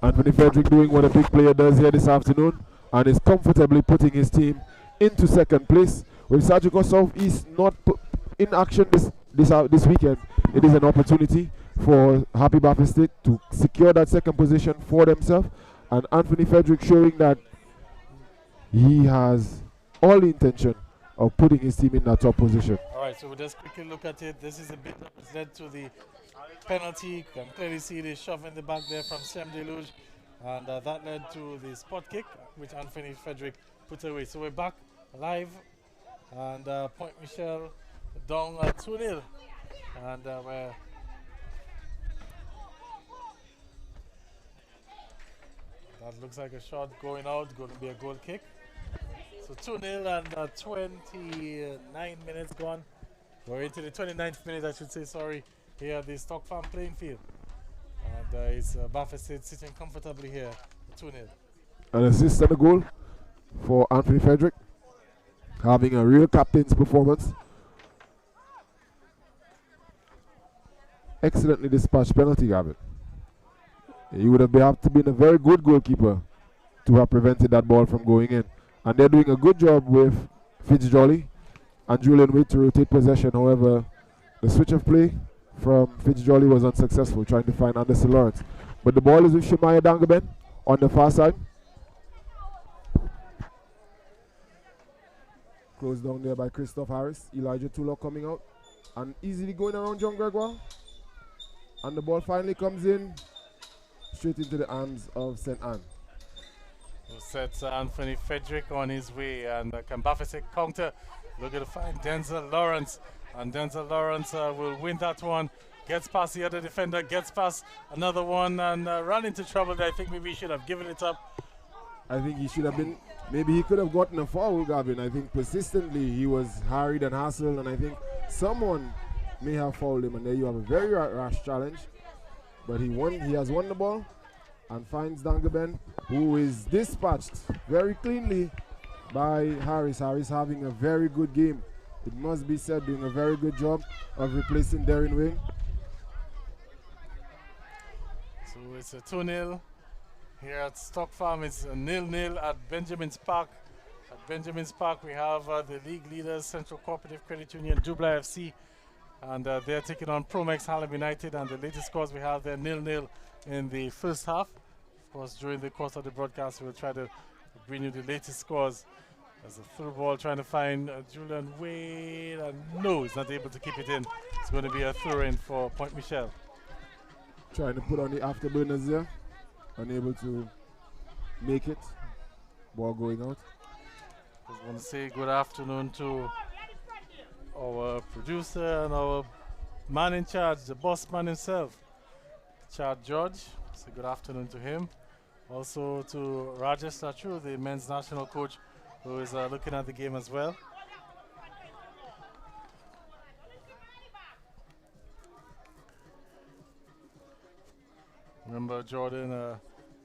D: Anthony Frederick doing what a big player does here this afternoon, and is comfortably putting his team into second place. With Sajiko Southeast not in action this weekend, it is an opportunity for Happy Bath State to secure that second position for themselves, and Anthony Frederick showing that he has all the intention of putting his team in that top position.
C: All right, so we'll just quickly look at it. This is a bit that has led to the penalty. You can clearly see the shove in the back there from Sam Deluge, and that led to the spot kick, which Anthony Frederick put away. So we're back live, and Point Michel down 2-0, and we're that looks like a shot going out, going to be a goal kick. So 2-0 and 29 minutes gone. We're into the 29th minute, I should say, sorry, here at the Stock Farm playing field. And it's Bath State sitting comfortably here, 2-0.
D: An assist and a goal for Anthony Frederick, having a real captain's performance. Excellently dispatched penalty, Gavin. He would have to be a very good goalkeeper to have prevented that ball from going in. And they're doing a good job with Fitzjolly and Julian Wade to rotate possession. However, the switch of play from Fitzgerald was unsuccessful, trying to find Anderson Lawrence. But the ball is with Shemaya Dangaben on the far side. Closed down there by Christoph Harris. Elijah Tulloch coming out and easily going around John Gregoire. And the ball finally comes in straight into the hands of St. Anne.
C: Who sets Anthony Frederick on his way, and can Buffett counter. Looking to find Denzel Lawrence, and Denzel Lawrence will win that one. Gets past the other defender, gets past another one, and ran into trouble there. I think maybe he should have given it up.
D: I think he should have been, maybe he could have gotten a foul, Gavin. I think persistently he was harried and hassled, and I think someone may have fouled him, and there you have a very rash challenge. But he has won the ball and finds Dangaben, who is dispatched very cleanly by Harris. Harris having a very good game, it must be said, doing a very good job of replacing Darren Wing.
C: So it's a 2-0 here at Stock Farm. It's a 0-0 at Benjamin's Park. At Benjamin's Park we have the league leaders, Central Cooperative Credit Union, Dubla FC, and they're taking on Promex Harlem United, and the latest scores we have there 0-0 in the first half. Of course, during the course of the broadcast we'll try to bring you the latest scores. As a through ball trying to find Julian Wade, and no, he's not able to keep it in. It's going to be a throw in for Point Michel.
D: Trying to put on the afterburners there, unable to make it. Ball going out.
C: I want to say good afternoon to our producer and our man in charge, the boss man himself, Chad George. So good afternoon to him. Also to Rajesh Lachru, the men's national coach, who is looking at the game as well. Remember, Jordan,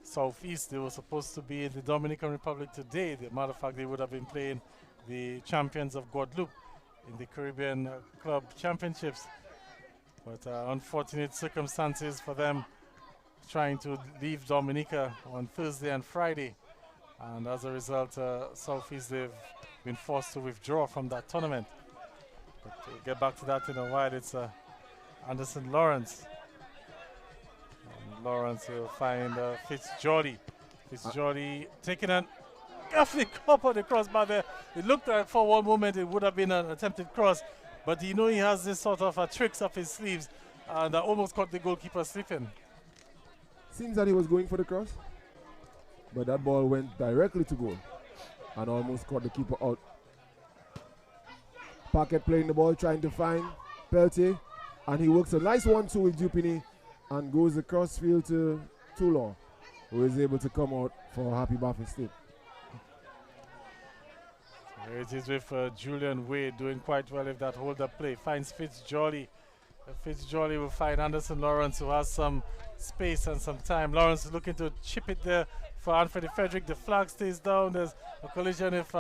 C: Southeast, they were supposed to be in the Dominican Republic today. As a matter of fact, they would have been playing the champions of Guadeloupe in the Caribbean Club Championships. But unfortunate circumstances for them trying to leave Dominica on Thursday and Friday. And as a result, Southeast, they've been forced to withdraw from that tournament. But we'll get back to that in a while. It's Anderson Lawrence. And Lawrence will find Fitzgerald. Fitzgerald taking an lovely cup on the crossbar there. It looked like for one moment it would have been an attempted cross, but you know he has this sort of tricks up his sleeves, and almost caught the goalkeeper slipping.
D: Seems that he was going for the cross, but that ball went directly to goal and almost caught the keeper out. Paquette playing the ball, trying to find Peltier, and he works a nice 1-2 with Dupini and goes across field to Toulon, who is able to come out for Happy Baffin State.
C: Here it is with Julian Wade doing quite well if that hold-up play. Finds Fitzgerald. Fitzgerald will find Anderson Lawrence, who has some space and some time. Lawrence is looking to chip it there for Anthony Frederick. The flag stays down. There's a collision with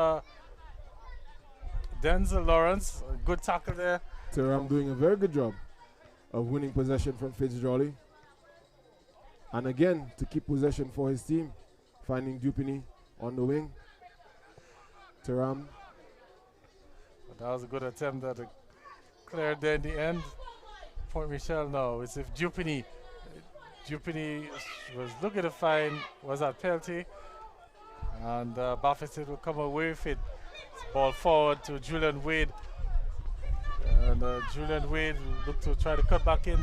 C: Denzel Lawrence. A good tackle there.
D: Teram doing a very good job of winning possession from Fitzgerald. And again, to keep possession for his team, finding Dupini on the wing. Teram.
C: But that was a good attempt at a clear there in the end. Point Michel now. It's if Dupini. Dupini was looking to find, was that penalty? And Buffett will come away with it. Ball forward to Julian Wade. And Julian Wade will look to try to cut back in.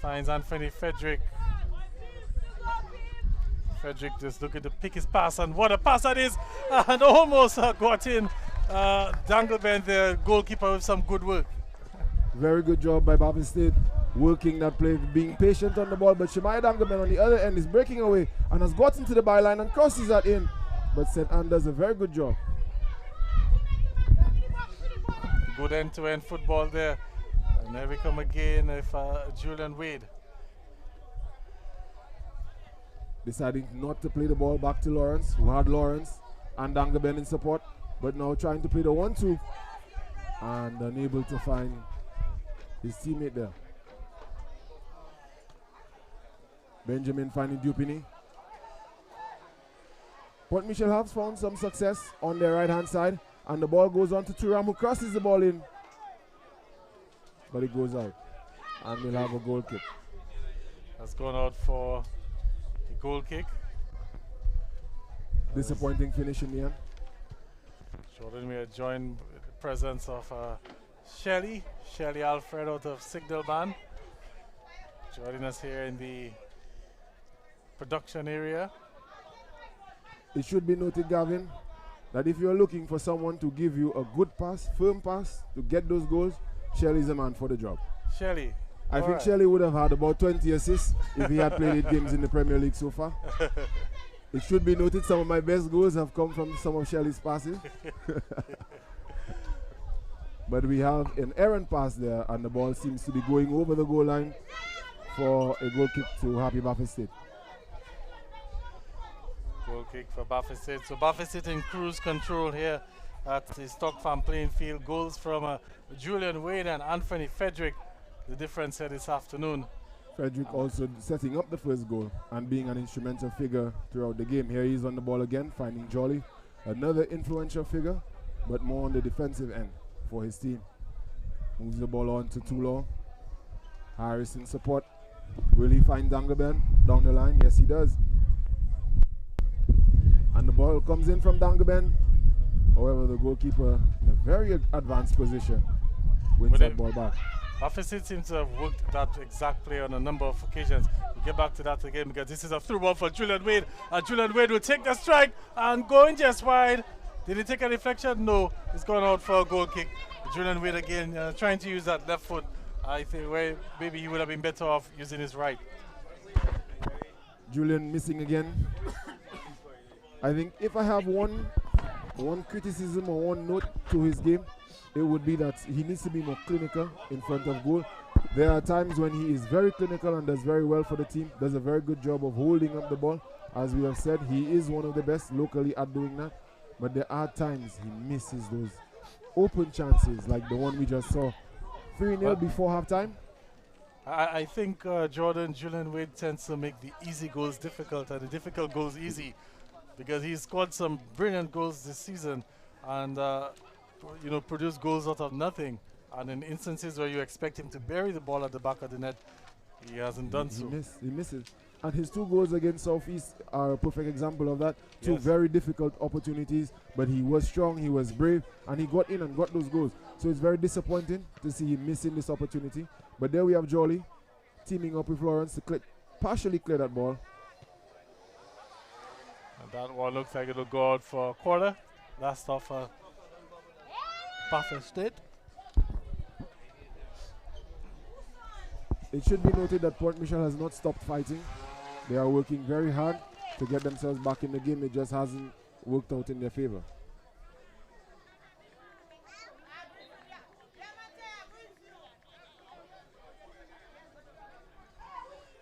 C: Finds Anthony Frederick. Frederick just looking to pick his pass, and what a pass that is! And almost got in. Dangleben, the goalkeeper, with some good work.
D: Very good job by Baffin State, working that play, being patient on the ball. But Shemaya Dangleben on the other end is breaking away and has gotten to the byline and crosses that in. But St. Anne does a very good job.
C: Good end-to-end football there. And here we come again with Julian Wade.
D: Deciding not to play the ball back to Lawrence, who had Lawrence and Dangleben in support, but now trying to play the 1-2 and unable to find his teammate there. Benjamin finding Dupini. Port Michel has found some success on their right hand side, and the ball goes on to Turam, who crosses the ball in. but it goes out. And we'll have a goal kick.
C: That's gone out for the goal kick.
D: Disappointing finish in the end.
C: Jordan, we are joined with the presence of Shelly Alfred out of Signal Band, joining us here in the production area.
D: It should be noted, Gavin, that if you're looking for someone to give you a good pass, firm pass, to get those goals, Shelly's the man for the job.
C: Shelly.
D: I think Shelly would have had about 20 assists if he had played 8 games in the Premier League so far. It should be noted some of my best goals have come from some of Shelly's passes. But we have an errant pass there, and the ball seems to be going over the goal line for a goal kick to Happy Baffin State.
C: Goal kick for Baffin State. So Baffin State in cruise control here at the Stock Farm playing field. Goals from Julian Wade and Anthony Frederick. The difference here this afternoon.
D: Frederick also setting up the first goal and being an instrumental figure throughout the game. Here he is on the ball again, finding Jolly. Another influential figure, but more on the defensive end for his team. Moves the ball on to Toulon. Harris in support. Will he find Dangaben down the line? Yes, he does. And the ball comes in from Dangaben. However, the goalkeeper in a very advanced position wins that ball back.
C: Baffin State seems to have worked that exact play on a number of occasions. We'll get back to that again because this is a through ball for Julian Wade. And Julian Wade will take the strike and going just wide. Did he take a deflection? No. It's gone out for a goal kick. Julian Wade again trying to use that left foot. I think where maybe he would have been better off using his right.
D: Julian missing again. I think if I have one criticism or one note to his game, it would be that he needs to be more clinical in front of goal. There are times when he is very clinical and does very well for the team, does a very good job of holding up the ball. As we have said, he is one of the best locally at doing that. But there are times he misses those open chances like the one we just saw. 3-0 before halftime.
C: I think Julian Wade tends to make the easy goals difficult and the difficult goals easy, because he's scored some brilliant goals this season and produced goals out of nothing. And in instances where you expect him to bury the ball at the back of the net, he hasn't done so.
D: He misses. And his 2 goals against Southeast are a perfect example of that. 2 very difficult opportunities, but he was strong, he was brave, and he got in and got those goals. So it's very disappointing to see him missing this opportunity. But there we have Jolly teaming up with Lawrence to partially clear that ball.
C: And that one looks like it'll go out for a quarter. Last off Baffin State.
D: It should be noted that Port Michel has not stopped fighting. They are working very hard to get themselves back in the game. It just hasn't worked out in their favor.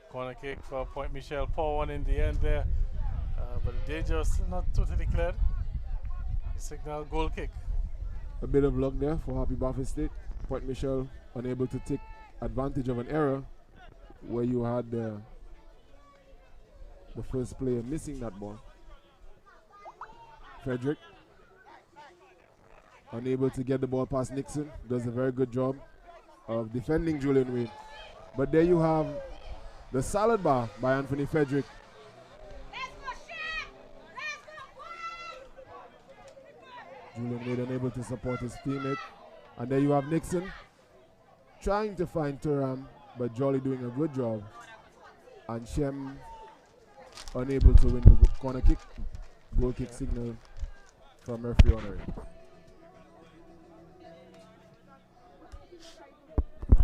C: Corner kick for Point Michel. Poor one in the end there. But the danger is not totally cleared. Signal goal kick.
D: A bit of luck there for Happy Baffin State. Point Michel unable to take advantage of an error where you had the first player missing that ball. Frederick unable to get the ball past Nixon. Does a very good job of defending Julian Wade. But there you have the salad bar by Anthony Frederick. Julian Wade unable to support his teammate. And there you have Nixon trying to find Turam, but Jolly doing a good job. And Shem unable to win the corner kick. Goal kick signal from referee Honorary.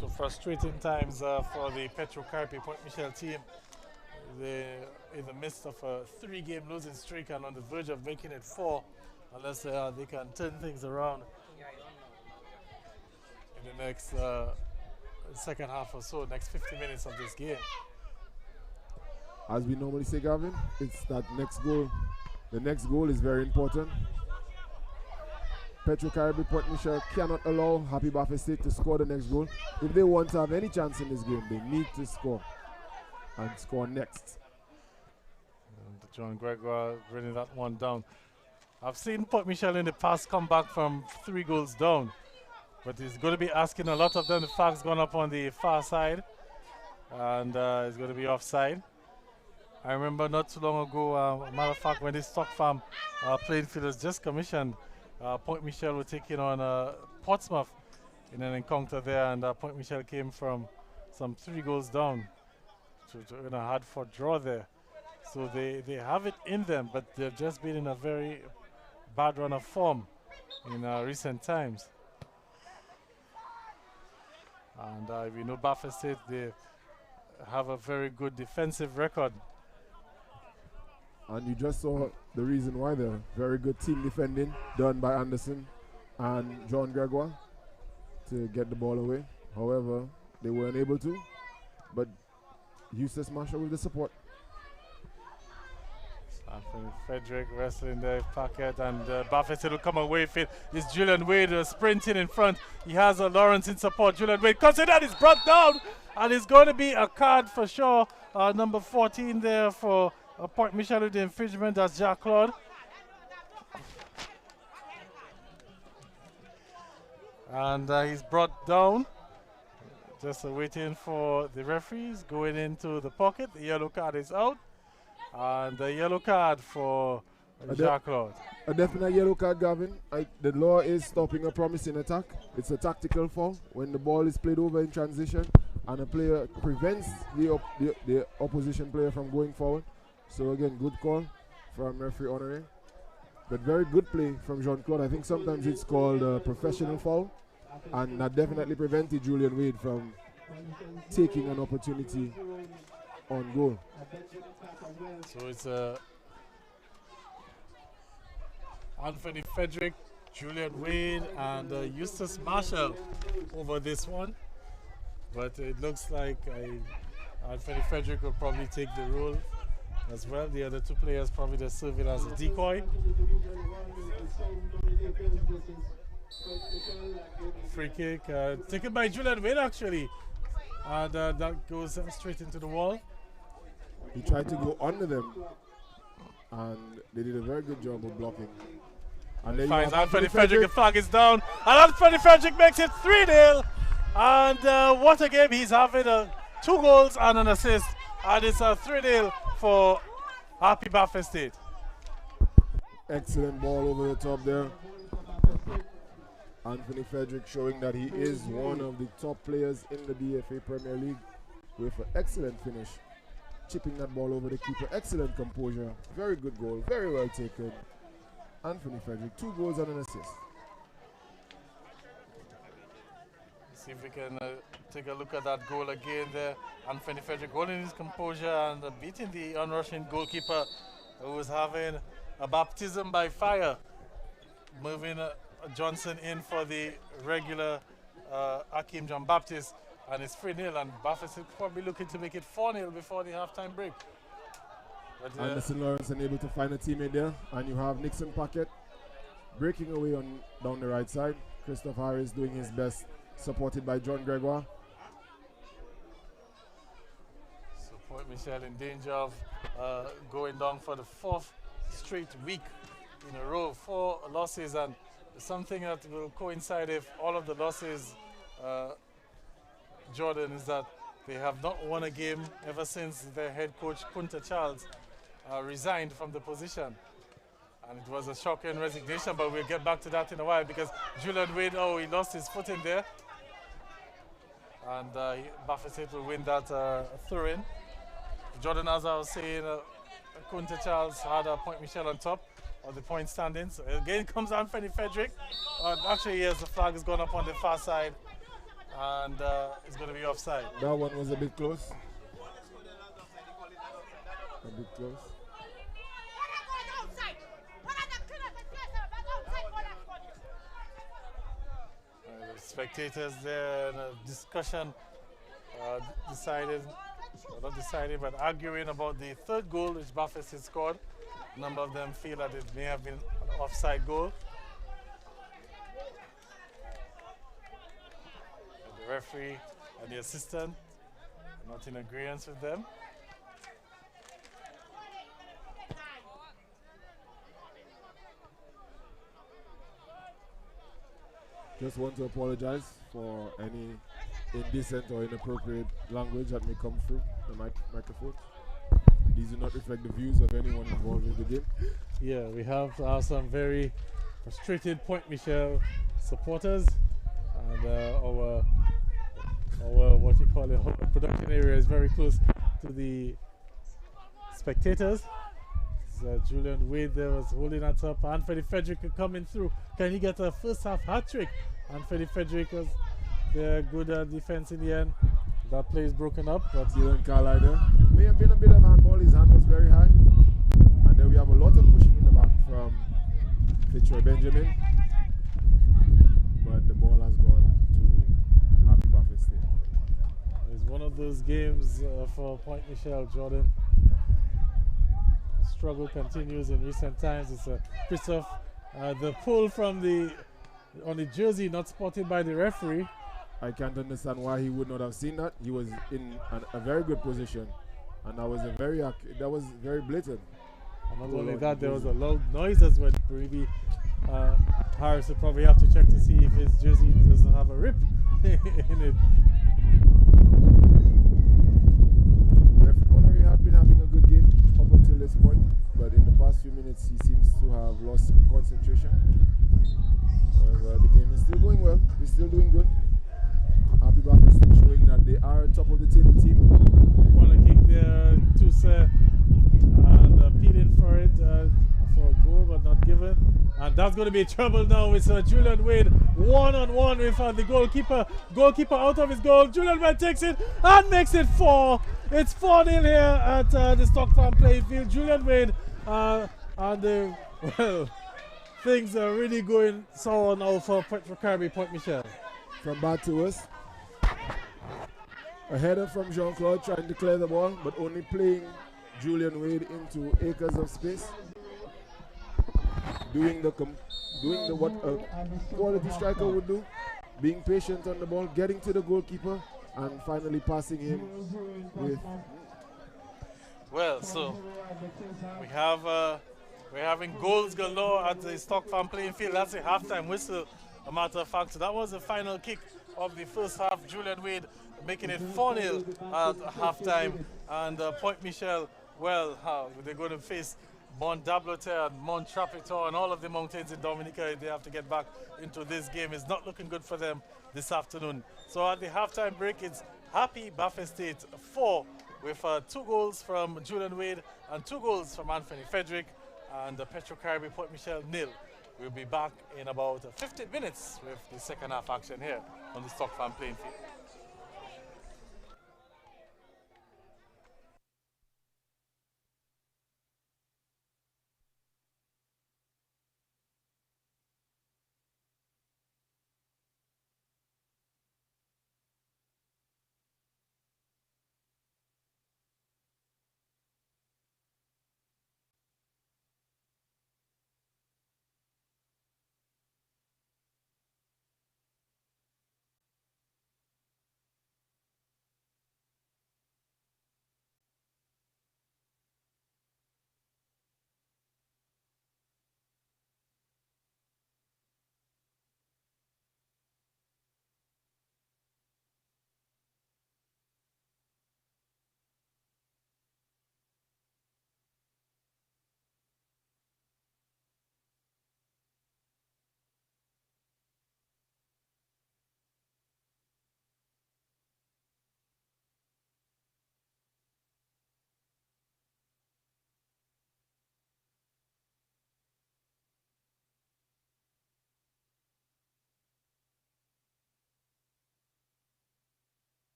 C: So frustrating times for the Petro Carpi Point Michel team. They're in the midst of a 3-game losing streak and on the verge of making it 4, unless they can turn things around in the next second half or so, next 50 minutes of this game.
D: As we normally say, Gavin, it's that next goal. The next goal is very important. Petro Caribbean Port Michel cannot allow Happy Baffin State to score the next goal. If they want to have any chance in this game, they need to score and score next.
C: And John Gregoire bringing that one down. I've seen Port Michel in the past come back from 3 goals down, But he's going to be asking a lot of them. The flag's gone up on the far side, and it's going to be offside. I remember not too long ago, matter of fact, when this Stock Farm playing field was just commissioned, Point Michel were taking on Portsmouth in an encounter there, and Point Michel came from some 3 goals down to in a hard-fought draw there. So they have it in them, but they've just been in a very bad run of form in recent times. And we know Baffin State, they have a very good defensive record.
D: And you just saw the reason why. The very good team defending done by Anderson and John Gregoire to get the ball away. However, they weren't able to, but Eustace Marshall with the support.
C: Anthony Frederick wrestling the pocket, and Baffin State will come away with it. It's Julian Wade sprinting in front. He has Lawrence in support. Julian Wade cuts it out, it's brought down, and it's going to be a card for sure. Number 14 there for Point Michel with the infringement. That's Jacques Claude. And he's brought down. Just waiting for the referees going into the pocket. The yellow card is out. And the yellow card for Jacques Claude.
D: A definite yellow card, Gavin. The law is stopping a promising attack. It's a tactical foul when the ball is played over in transition and a player prevents the opposition player from going forward. So again, good call from referee Honoré. But very good play from Jean-Claude. I think sometimes it's called a professional foul. And that definitely prevented Julian Wade from taking an opportunity on goal.
C: So it's Anthony Frederick, Julian Wade, and Eustace Marshall over this one. But it looks like Anthony Frederick will probably take the role as well. The other 2 players probably just serve it as a decoy. Free kick taken by Julian Wade actually, and that goes straight into the wall.
D: He tried to go under them, and they did a very good job of blocking. And then
C: finds Anthony Frederick, the flag is down, and Anthony Frederick makes it 3-0. And what a game he's having, 2 goals and an assist, and it's a 3-0 for Happy Baffin State.
D: Excellent ball over the top there. Anthony Frederick showing that he is one of the top players in the DFA Premier League with an excellent finish. Chipping that ball over the keeper. Excellent composure. Very good goal. Very well taken. Anthony Frederick, 2 goals and an assist.
C: See if we can take a look at that goal again there. Anthony Frederick holding his composure and beating the unrushing goalkeeper who was having a baptism by fire. Moving Johnson in for the regular Akeem John Baptist, and it's 3-0, and Baffin is probably looking to make it 4-0 before the halftime break. But,
D: Anderson Lawrence unable to find a teammate there, and you have Nixon Paquette breaking away down the right side. Christoph Harris doing his best, supported by John Gregoire.
C: So Point Michel in danger of going down for the 4th straight week in a row. 4 losses, and something that will coincide with all of the losses, Jordan, is that they have not won a game ever since their head coach Kunta Charles resigned from the position. And it was a shocking resignation, but we'll get back to that in a while, because Julian Wade, he lost his footing there. And Baffin State will win that throw-in. Jordan, as I was saying, Kunta Charles had Point Michel on top of the point standings. Again comes Anthony Frederick. Actually, yes, the flag has gone up on the far side, and it's going to be offside.
D: That one was a bit close. A bit close.
C: The spectators there in a discussion but arguing about the 3rd goal which Baffin State scored. A number of them feel that it may have been an offside goal. And the referee and the assistant are not in agreement with them.
D: Just want to apologize for any indecent or inappropriate language that may come through the microphone. These do not reflect the views of anyone involved in the game.
C: Yeah, we have some very frustrated Point Michel supporters, and our what you call it, our production area is very close to the spectators. Julian Wade there was holding that up. Anthony Frederick coming through. Can he get a first half hat trick? Anthony Frederick was the good defense in the end. That play is broken up, but
D: Dylan Carlisle there. May have been a bit of handball. His hand was very high. And then we have a lot of pushing in the back from Fitzroy Benjamin. But the ball has gone to Happy Buffett State.
C: it's one of those games for Point Michel, Jordan. Struggle continues in recent times. It's Christoph, the pull from on the jersey not spotted by the referee.
D: I can't understand why he would not have seen that. He was in a very good position, and that was very blatant.
C: And not only that, there was a loud noise as well. Maybe Harris would probably have to check to see if his jersey doesn't have a rip in it.
D: Referee had been having a good game up until this point, but in the past few minutes he seems to have lost concentration. However, the game is still going well. We're still doing good. Happy Buffett State showing that they are a top of the table team.
C: Want to kick there to Sir and appealing for it for a goal, but not given. And that's going to be trouble now with Julian Wade one-on-one with the goalkeeper. Goalkeeper out of his goal. Julian Wade takes it and makes it 4. It's 4-0 here at the Stock Farm playing field. Julian Wade and well, things are really going sour now for Petro Caribbean Point Michel.
D: From bad to worse. A header from Jean-Claude trying to clear the ball, but only playing Julian Wade into acres of space. Doing what a quality striker would do. Being patient on the ball, getting to the goalkeeper, and finally passing him with.
C: Well, so we're having goals galore at the Stock Farm playing field. That's a halftime whistle, a matter of fact. So that was the final kick of the first half. Julian Wade making it 4-0 at halftime. And Point Michel, well, they're going to face Mont Dabloter and Mont Trapitor and all of the mountains in Dominica. They have to get back into this game. It's not looking good for them this afternoon. So at the halftime break, it's Happy Buffett State 4 with 2 goals from Julian Wade and 2 goals from Anthony Frederick, and Petro Caribbean Point Michel 0. We'll be back in about 15 minutes with the second half action here on the Stock Farm playing field.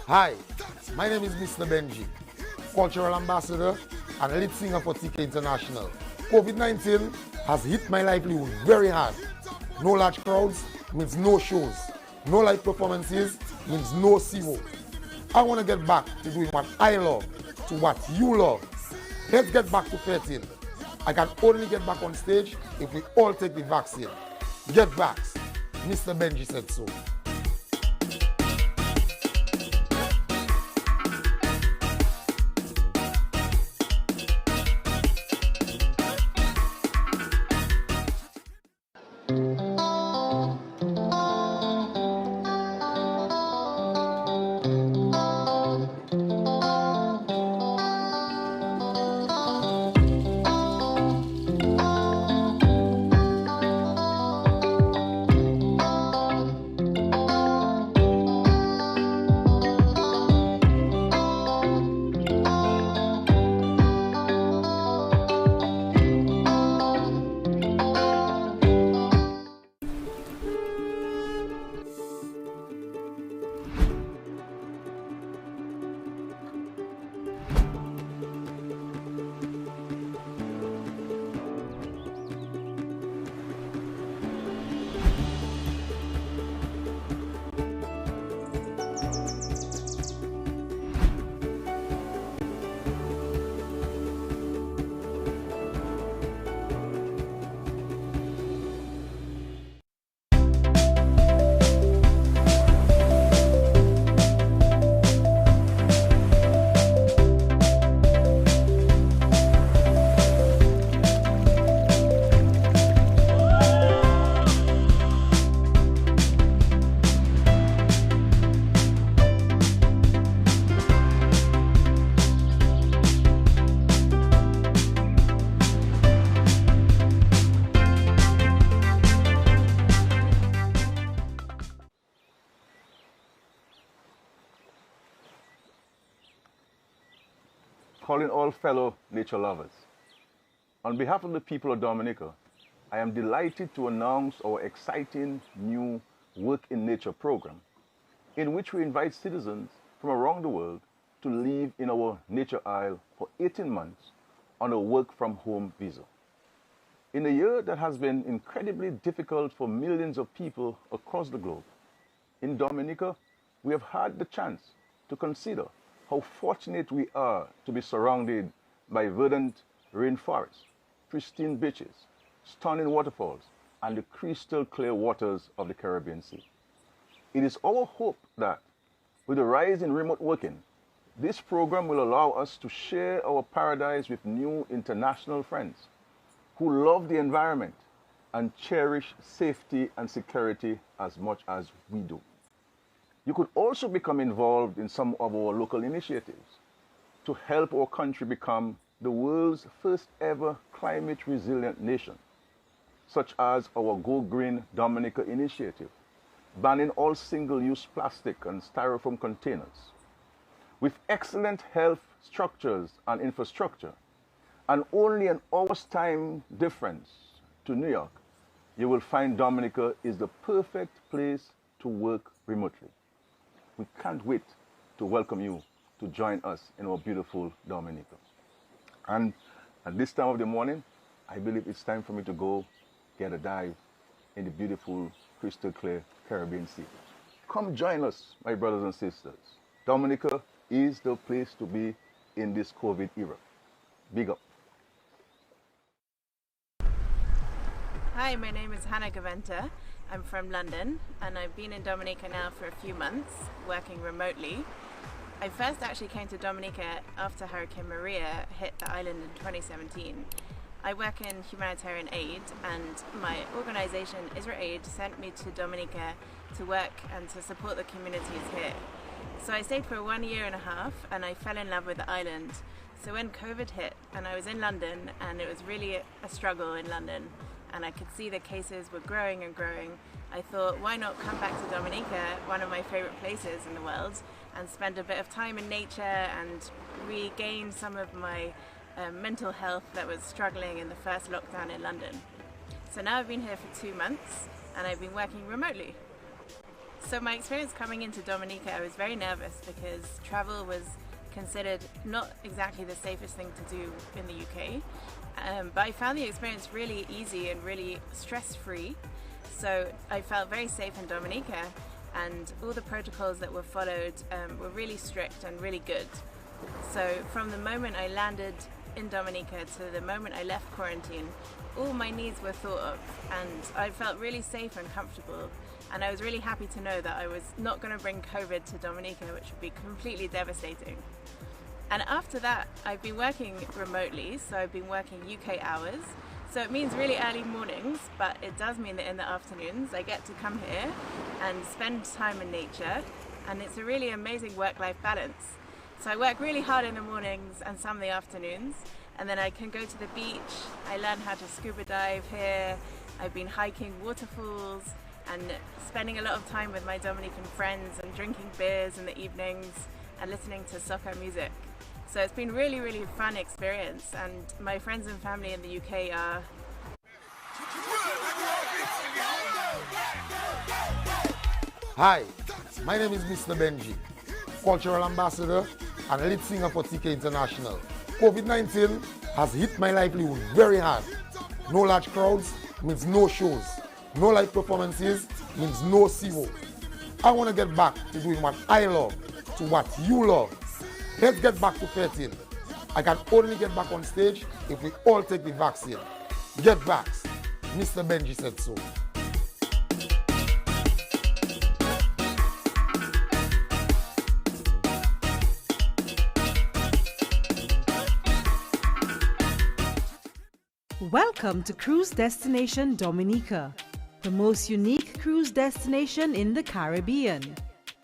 A: Hi, my name is Mr. Benji, Cultural Ambassador and lead singer for TK International. COVID-19 has hit my livelihood very hard. No large crowds means no shows. No live performances means no zero. I want to get back to doing what I love, to what you love. Let's get back to 13. I can only get back on stage if we all take the vaccine. Get vaxxed. Mr. Benji said so.
B: Calling all fellow nature lovers. On behalf of the people of Dominica, I am delighted to announce our exciting new Work in Nature program, in which we invite citizens from around the world to live in our nature isle for 18 months on a work-from-home visa. In a year that has been incredibly difficult for millions of people across the globe, in Dominica, we have had the chance to consider how fortunate we are to be surrounded by verdant rainforests, pristine beaches, stunning waterfalls, and the crystal clear waters of the Caribbean Sea. It is our hope that with the rise in remote working, this program will allow us to share our paradise with new international friends who love the environment and cherish safety and security as much as we do. You could also become involved in some of our local initiatives to help our country become the world's first ever climate resilient nation, such as our Go Green Dominica initiative, banning all single-use plastic and styrofoam containers. With excellent health structures and infrastructure, and only an hour's time difference to New York, you will find Dominica is the perfect place to work remotely. We can't wait to welcome you to join us in our beautiful Dominica. And at this time of the morning, I believe it's time for me to go get a dive in the beautiful, crystal clear Caribbean Sea. Come join us, my brothers and sisters. Dominica is the place to be in this COVID era. Big up.
E: Hi, my name is Hannah Gaventa. I'm from London and I've been in Dominica now for a few months, working remotely. I first actually came to Dominica after Hurricane Maria hit the island in 2017. I work in humanitarian aid and my organisation Israel Aid sent me to Dominica to work and to support the communities here. So I stayed for 1.5 years and I fell in love with the island. So when COVID hit and I was in London and it was really a struggle in London, and I could see the cases were growing and growing, I thought, why not come back to Dominica, one of my favorite places in the world, and spend a bit of time in nature and regain some of my mental health that was struggling in the first lockdown in London. So now I've been here for 2 months and I've been working remotely. So my experience coming into Dominica, I was very nervous because travel was considered not exactly the safest thing to do in the UK. But I found the experience really easy and really stress-free. So I felt very safe in Dominica, and all the protocols that were followed were really strict and really good. So from the moment I landed in Dominica to the moment I left quarantine, all my needs were thought of, and I felt really safe and comfortable. And I was really happy to know that I was not going to bring COVID to Dominica, which would be completely devastating. And after that, I've been working remotely, so I've been working UK hours. So it means really early mornings, but it does mean that in the afternoons I get to come here and spend time in nature, and it's a really amazing work-life balance. So I work really hard in the mornings and some in the afternoons, and then I can go to the beach. I learn how to scuba dive here. I've been hiking waterfalls and spending a lot of time with my Dominican friends and drinking beers in the evenings and listening to soca music. So it's been really, really fun experience, and my friends and family in the UK are...
A: Hi, my name is Mr. Benji, cultural ambassador and lead singer for TK International. COVID-19 has hit my livelihood very hard. No large crowds means no shows. No live performances means no zero. I want to get back to doing what I love, to what you love. Let's get back to 13. I can only get back on stage if we all take the vaccine. Get vaxxed. Mr. Benji said so.
F: Welcome to cruise destination Dominica, the most unique cruise destination in the Caribbean.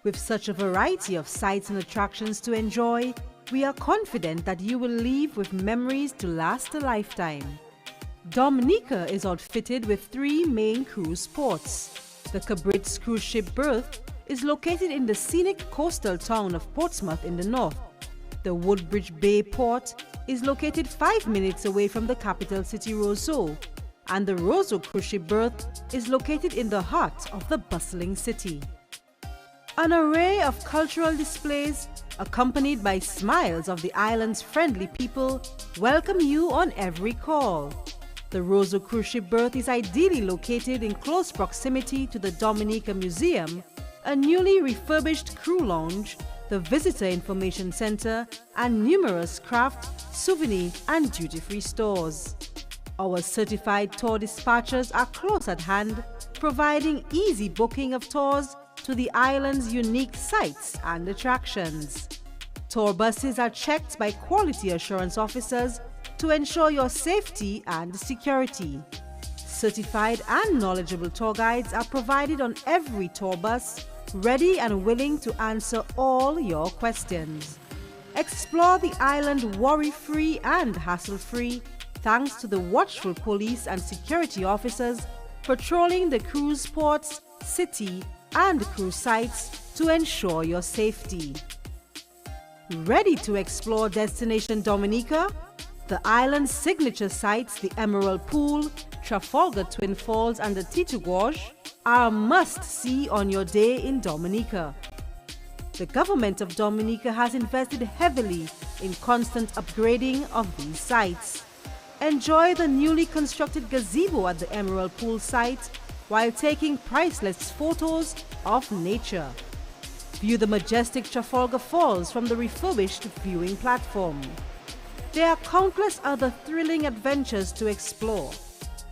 F: With such a variety of sights and attractions to enjoy, we are confident that you will leave with memories to last a lifetime. Dominica is outfitted with 3 main cruise ports. The Cabrit's cruise ship berth is located in the scenic coastal town of Portsmouth in the north. The Woodbridge Bay port is located 5 minutes away from the capital city Roseau, and the Roseau cruise ship berth is located in the heart of the bustling city. An array of cultural displays, accompanied by smiles of the island's friendly people, welcome you on every call. The Roseau cruise ship berth is ideally located in close proximity to the Dominica Museum, a newly refurbished crew lounge, the Visitor Information Center, and numerous craft, souvenir, and duty-free stores. Our certified tour dispatchers are close at hand, providing easy booking of tours to the island's unique sights and attractions. Tour buses are checked by quality assurance officers to ensure your safety and security. Certified and knowledgeable tour guides are provided on every tour bus, ready and willing to answer all your questions. Explore the island worry-free and hassle-free thanks to the watchful police and security officers patrolling the cruise ports, city, and cruise sites to ensure your safety. Ready to explore destination Dominica? The island's signature sites, the Emerald Pool, Trafalgar Twin Falls, and the Titu Gorge, are a must-see on your day in Dominica. The government of Dominica has invested heavily in constant upgrading of these sites. Enjoy the newly constructed gazebo at the Emerald Pool site while taking priceless photos of nature. View the majestic Trafalgar Falls from the refurbished viewing platform. There are countless other thrilling adventures to explore.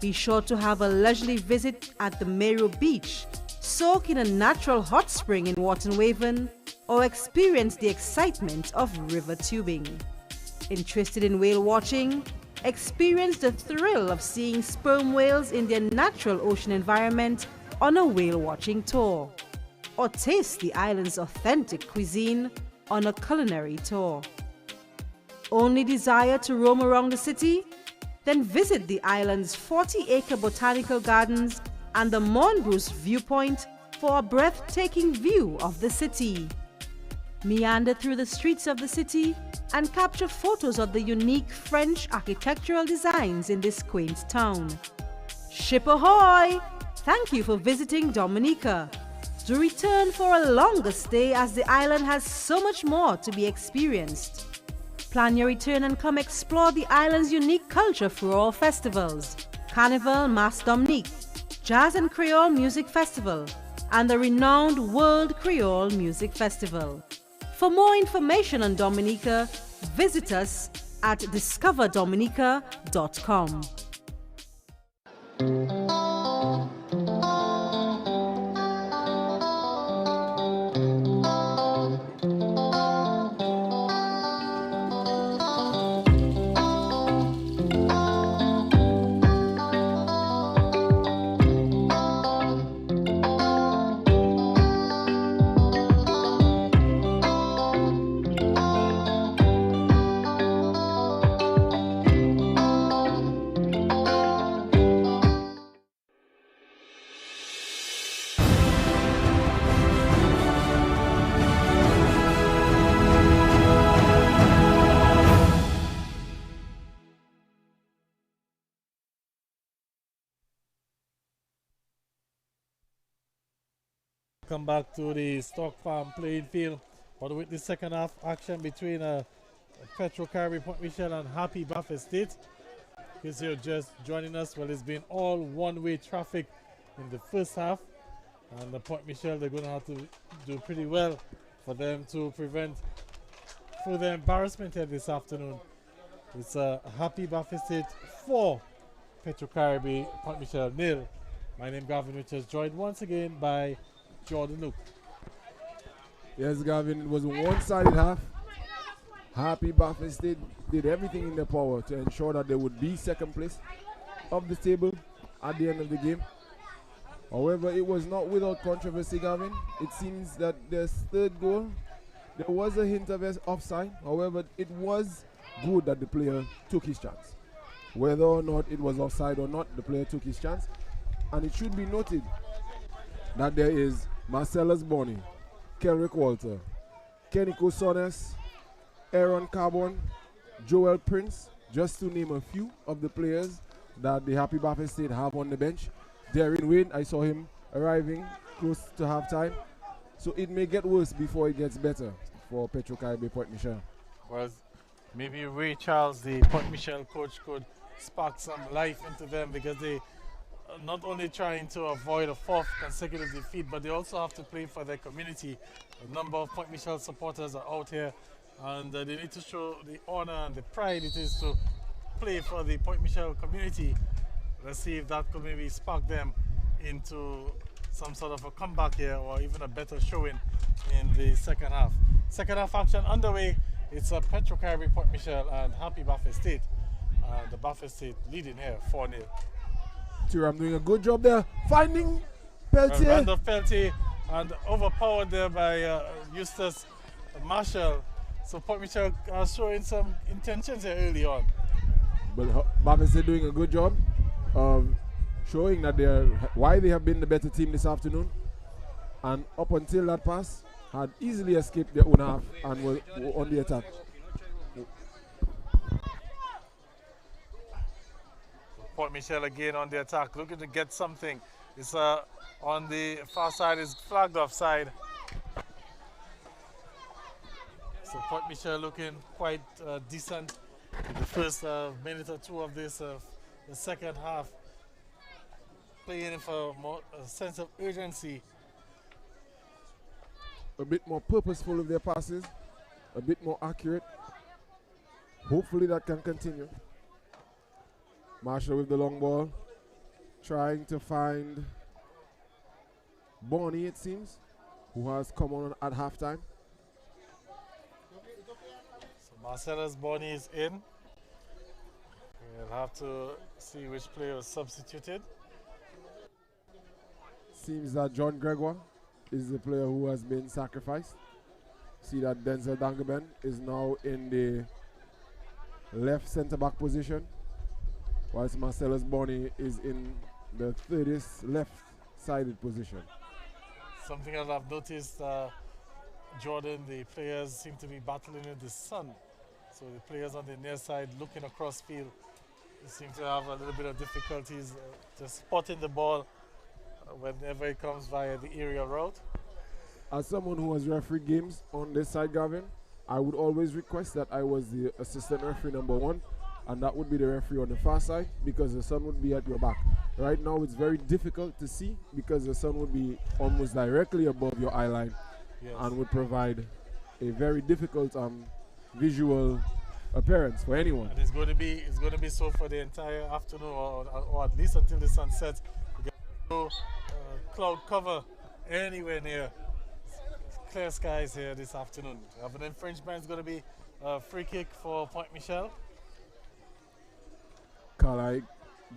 F: Be sure to have a leisurely visit at the Meru Beach, soak in a natural hot spring in Waterwaven, or experience the excitement of river tubing. Interested in whale watching? Experience the thrill of seeing sperm whales in their natural ocean environment on a whale watching tour. Or taste the island's authentic cuisine on a culinary tour. Only desire to roam around the city? Then visit the island's 40-acre botanical gardens and the Monbruce viewpoint for a breathtaking view of the city. Meander through the streets of the city and capture photos of the unique French architectural designs in this quaint town. Ship ahoy! Thank you for visiting Dominica. to return for a longer stay as the island has so much more to be experienced. Plan your return and come explore the island's unique culture through our festivals: Carnival Mas Dominique, Jazz and Creole Music Festival, and the renowned World Creole Music Festival. For more information on Dominica, visit us at discoverdominica.com.
C: Come back to the Stock Farm playing field, but with the second half action between Petro Caribbean Point Michel and Happy Buffet State. Because you're just joining us, well, it's been all one-way traffic in the first half, and the Point Michel, they're going to have to do pretty well for them to prevent further embarrassment here this afternoon. It's Happy Buffet State 4, Petro Caribbean Point Michel 0. My name is Gavin Richards, joined once again by Jordan Luke.
D: Yes, Gavin, it was a one-sided half. Happy Buffet State did everything in their power to ensure that they would be second place of the table at the end of the game. However, it was not without controversy, Gavin. It seems that their third goal, there was a hint of offside. However, it was good that the player took his chance. Whether or not it was offside or not, the player took his chance. And it should be noted that there is Marcellus Bonney, Kelrick Walter, Keniko Sones, Aaron Carbon, Joel Prince, just to name a few of the players that the Happy Buffet State have on the bench. Darren Wayne, I saw him arriving close to halftime. So it may get worse before it gets better for Petro Caribbean Point Michel.
C: Well, maybe Ray Charles, the Point Michel coach, could spark some life into them, because they are not only trying to avoid a fourth consecutive defeat, but they also have to play for their community. A number of Point Michel supporters are out here, and they need to show the honor and the pride it is to play for the Point Michel community. Let's see if that could maybe spark them into some sort of a comeback here, or even a better showing in the second half. Second half action underway. It's a Petro Caribbean Point Michel and Happy Buffet State. The Buffet State leading here 4-0.
D: Tiram doing a good job there, finding Peltier.
C: Randolph Peltier, and overpowered there by Eustace Marshall. So Point Michel are showing some intentions here early on.
D: But Buffet State doing a good job of showing that why they have been the better team this afternoon, and up until that pass had easily escaped their own half and were on the attack.
C: Point Michel again on the attack, looking to get something. It's on the far side, is flagged offside. So Point Michel looking quite decent in the first minute or two of this the second half, playing for a sense of urgency.
D: A bit more purposeful of their passes, a bit more accurate. Hopefully that can continue. Marshall with the long ball, trying to find Bonnie, it seems, who has come on at halftime.
C: So Marcellus Bonnie is in. We'll have to see which player was substituted.
D: Seems that John Gregoire is the player who has been sacrificed. See that Denzel Dangaben is now in the left centre-back position, whilst Marcellus Bonnie is in the 30th left-sided position.
C: Something that I've noticed, Jordan, the players seem to be battling with the sun. So the players on the near side looking across field seem to have a little bit of difficulties just spotting the ball whenever it comes via the aerial route.
D: As someone who has refereed games on this side, Gavin, I would always request that I was the assistant referee number 1, and that would be the referee on the far side, because the sun would be at your back. Right now it's very difficult to see because the sun would be almost directly above your eye line. Yes. And would provide a very difficult visual appearance for anyone.
C: And it's going to be so for the entire afternoon, or at least until the sun sets. Because no cloud cover anywhere near. Clear skies here this afternoon. We have an infringement. It's going to be a free kick for Point Michel.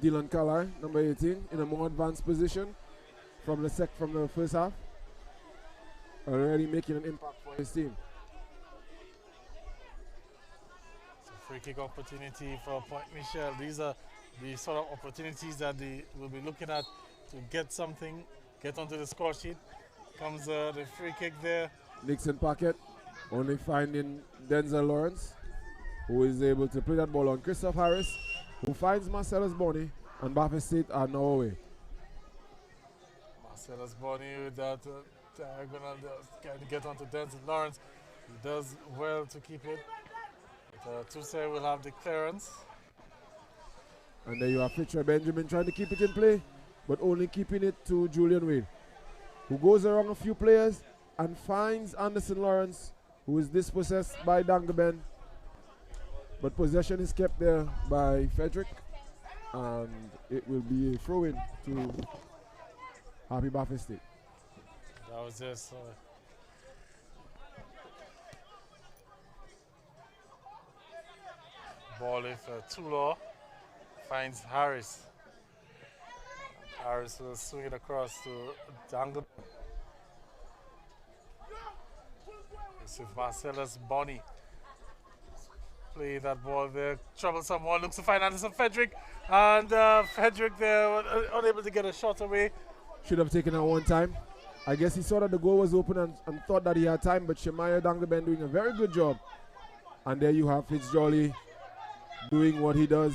D: Dylan Carly, number 18, in a more advanced position from the first half, already making an impact for his team.
C: It's a free kick opportunity for Point Michel. These are the sort of opportunities that they will be looking at to get something, get onto the score sheet. Comes the free kick there.
D: Nixon pocket, only finding Denzel Lawrence, who is able to play that ball on Christoph Harris, who finds Marcellus Bonny, and Baffin State are now away.
C: Marcellus Bonny with that diagonal, trying to get onto Denzel Lawrence. He does well to keep it. But Tuesday will have the clearance.
D: And there you have Fitzroy Benjamin trying to keep it in play, but only keeping it to Julian Wade, who goes around a few players and finds Anderson Lawrence, who is dispossessed by Dangaben. But possession is kept there by Frederick, and it will be a throw-in to Happy Baffin State.
C: That was just ball if Tula finds Harris. Harris will swing it across to Dangaben. This is Marcellus Bonny. Play that ball there. Troublesome one. Looks to find Anderson Frederick. And Frederick there unable to get a shot away.
D: Should have taken out one time. I guess he saw that the goal was open and thought that he had time, but Shemaiah Dangaben doing a very good job. And there you have Fitzjolly doing what he does,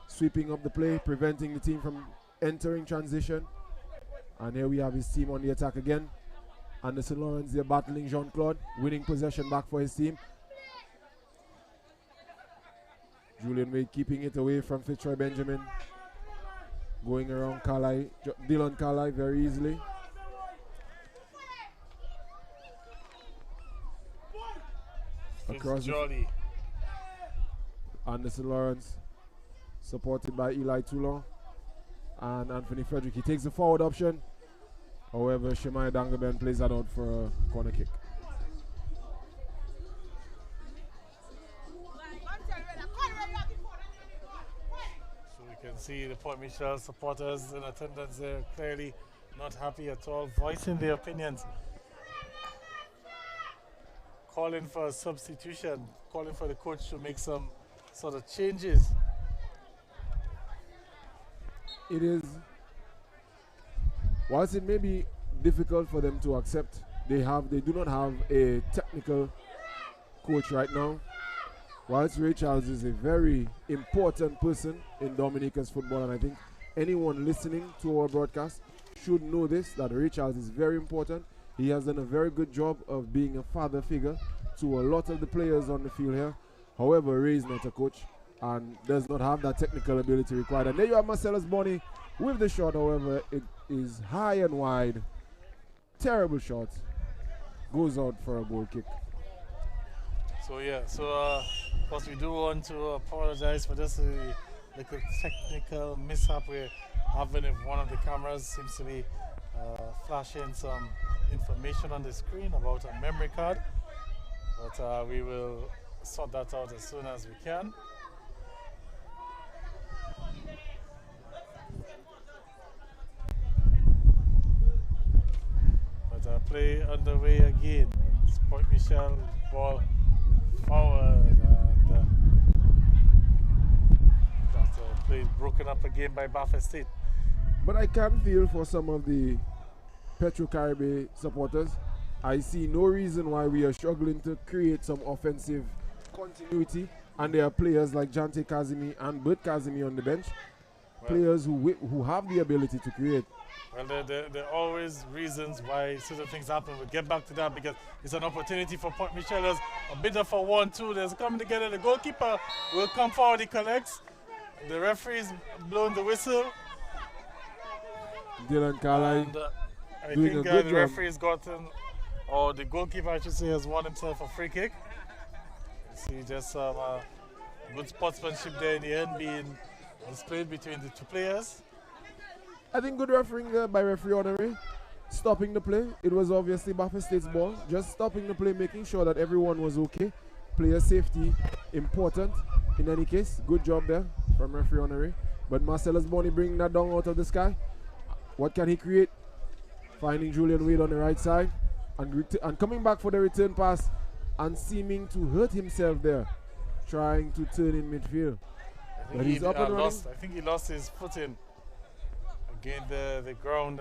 D: sweeping up the play, preventing the team from entering transition. And here we have his team on the attack again. Anderson Lawrence there battling Jean-Claude, winning possession back for his team. Julian Wade keeping it away from Fitzroy Benjamin. Going around Dylan Carly very easily. Across Anderson Lawrence, supported by Eli Toulon and Anthony Frederick. He takes the forward option. However, Shemaiah Dangaben plays that out for a corner kick.
C: You can see the Point Michel supporters in attendance there, clearly not happy at all, voicing their opinions, calling for a substitution, calling for the coach to make some sort of changes.
D: It is, whilst it may be difficult for them to accept, they do not have a technical coach right now. Whilst Ray Charles is a very important person in Dominica's football, and I think anyone listening to our broadcast should know this, that Ray Charles is very important. He has done a very good job of being a father figure to a lot of the players on the field here. However, Ray is not a coach and does not have that technical ability required. And there you have Marcellus Bonny with the shot. However, it is high and wide. Terrible shot. Goes out for a goal kick.
C: So of course we do want to apologize for this little technical mishap we're having if one of the cameras seems to be flashing some information on the screen about a memory card. But we will sort that out as soon as we can. But play underway again. Point Michel, ball forward, and that play broken up again by Baffin State.
D: But I can feel for some of the Petro Caribe supporters. I see no reason why we are struggling to create some offensive continuity, and there are players like Jante Kazimi and Bert Kazimi on the bench, players who have the ability to create.
C: Well, there are always reasons why certain things happen. We'll get back to that because it's an opportunity for Point Michel. There's a bit of a 1-2. There's coming together. The goalkeeper will come forward. He collects. The referee's blowing the whistle.
D: Dylan Carlisle
C: And I
D: doing
C: think
D: a good
C: the
D: job.
C: referee's gotten, or the goalkeeper, I should say, has won himself a free kick. You see just some good sportsmanship there in the end being displayed between the two players.
D: I think good refereeing there by referee Honoré. Stopping the play. It was obviously Baffa State's ball. Just stopping the play, making sure that everyone was okay. Player safety important. In any case, good job there from referee Honoré. But Marcellus Bonny bringing that down out of the sky. What can he create? Finding Julian Wade on the right side. And coming back for the return pass. And seeming to hurt himself there. Trying to turn in midfield. But he's up and running.
C: I think he lost his footing. Gained the ground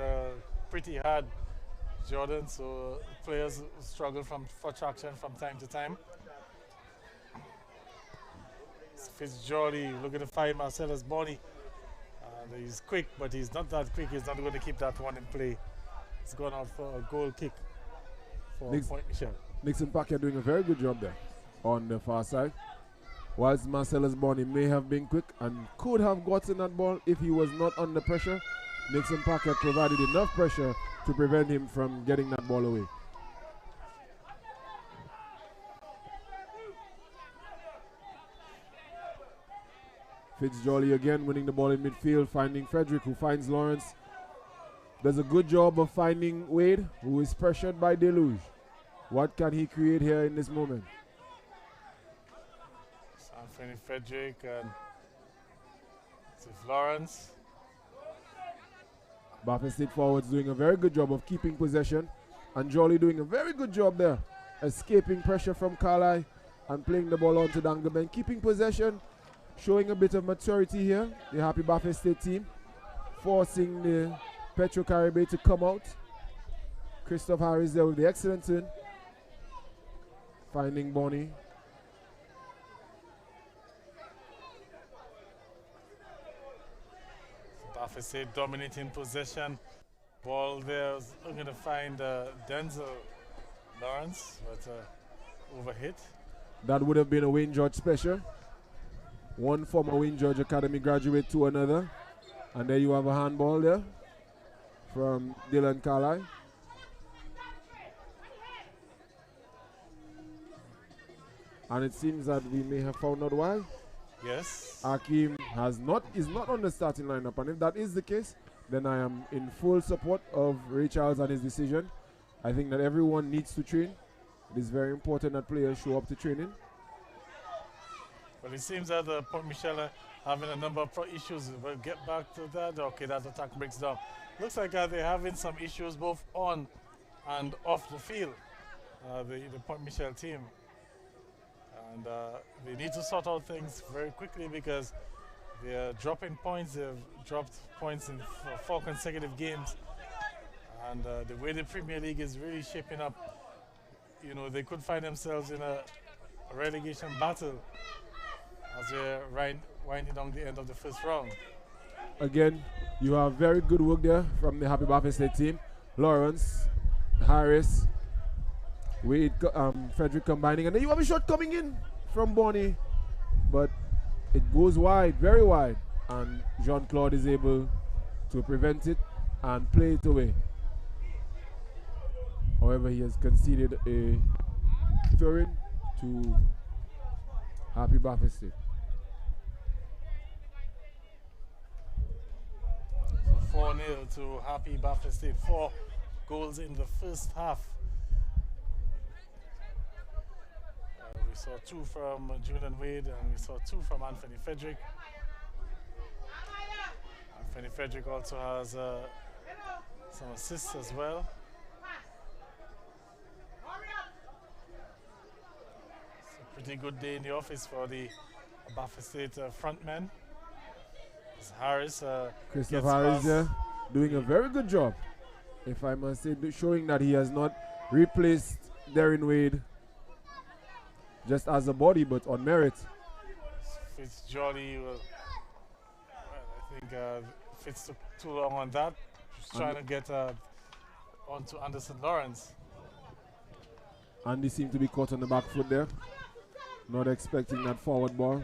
C: pretty hard, Jordan, so players struggle for traction from time to time. Fitzgerald looking to find Marcellus Bonny. He's quick, but he's not that quick. He's not going to keep that one in play. He's going out for a goal kick for Point Michel.
D: Nixon Packer doing a very good job there on the far side. Whilst Marcellus Bonny may have been quick and could have gotten that ball if he was not under pressure, Nixon Packer provided enough pressure to prevent him from getting that ball away. Fitzgerald again winning the ball in midfield, finding Frederick, who finds Lawrence. Does a good job of finding Wade, who is pressured by Deluge. What can he create here in this moment?
C: Anthony Frederick and Steve Lawrence.
D: Baffa State forwards doing a very good job of keeping possession, and Jolly doing a very good job there, escaping pressure from Carlisle and playing the ball onto Dangaben, keeping possession, showing a bit of maturity here. The happy Baffa State team forcing the Petro Caribe to come out. Christoph Harris there with the excellent turn, finding Bonny.
C: Baffa State dominating possession. Ball there is going to find Denzel Lawrence, but overhit.
D: That would have been a Wayne George special. One former Wayne George Academy graduate to another. And there you have a handball there from Dylan Carlisle. And it seems that we may have found out why.
C: Yes.
D: Akeem is not on the starting lineup, and if that is the case, then I am in full support of Ray Charles and his decision. I think that everyone needs to train. It is very important that players show up to training.
C: Well, it seems that Point Michel are having a number of issues. We'll get back to that. Okay, that attack breaks down. Looks like they're having some issues both on and off the field, the Point Michel team. And they need to sort out things very quickly because they're dropping points. They've dropped points in 4 consecutive games. And the way the Premier League is really shaping up, you know, they could find themselves in a relegation battle as they're winding down the end of the first round.
D: Again, you have very good work there from the Happy Baffa State team. Lawrence, Harris, Wade, Frederick combining, and then you have a shot coming in from Bonny, but it goes wide, very wide, and Jean-Claude is able to prevent it and play it away. However, he has conceded a throw-in to Happy Baffa State.
C: 4-0 to Happy Baffa State. 4 goals in the first half. We saw 2 from Julian Wade and we saw 2 from Anthony Frederick. Anthony Frederick also has some assists as well. It's a pretty good day in the office for the Baffa State frontmen. Harris,
D: Christoph Harris there doing a very good job, if I must say, showing that he has not replaced Darren Wade just as a body but on merit.
C: Fitzgerald, well, I think Fitz took too long on that. trying to get onto Anderson Lawrence.
D: And they seem to be caught on the back foot there. Not expecting that forward ball.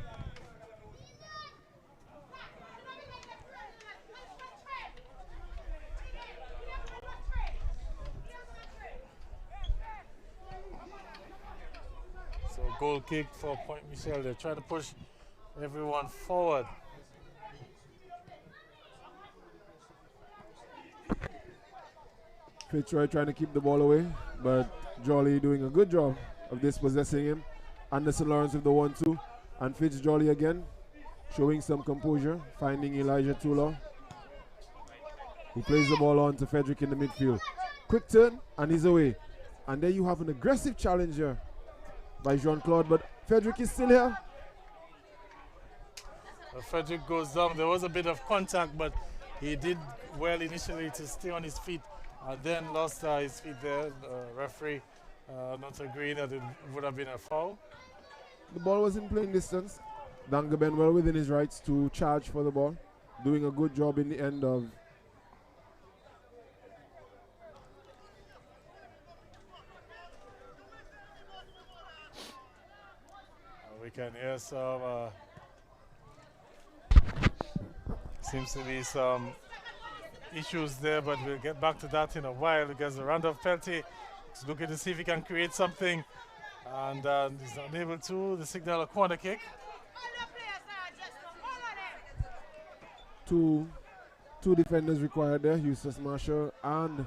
C: So goal kick for Point Michel. They're trying to push everyone forward.
D: Fitzroy trying to keep the ball away, but Jolly doing a good job of dispossessing him. Anderson Lawrence with the 1-2, and Fitz Jolly again showing some composure, finding Elijah Tula, who plays the ball on to Frederick in the midfield. Quick turn, and he's away. And there you have an aggressive challenger by Jean-Claude, but Frederick is still here.
C: Frederick goes down. There was a bit of contact, but he did well initially to stay on his feet, then lost his feet there. Referee not agreeing that it would have been a foul.
D: The ball was in playing distance. Dangaben well within his rights to charge for the ball, doing a good job in the end of
C: we can hear some seems to be some issues there, but we'll get back to that in a while because Randolph Peltier is looking to see if he can create something, and he's unable to. The signal a corner kick.
D: Two defenders required there, Eustace Marshall and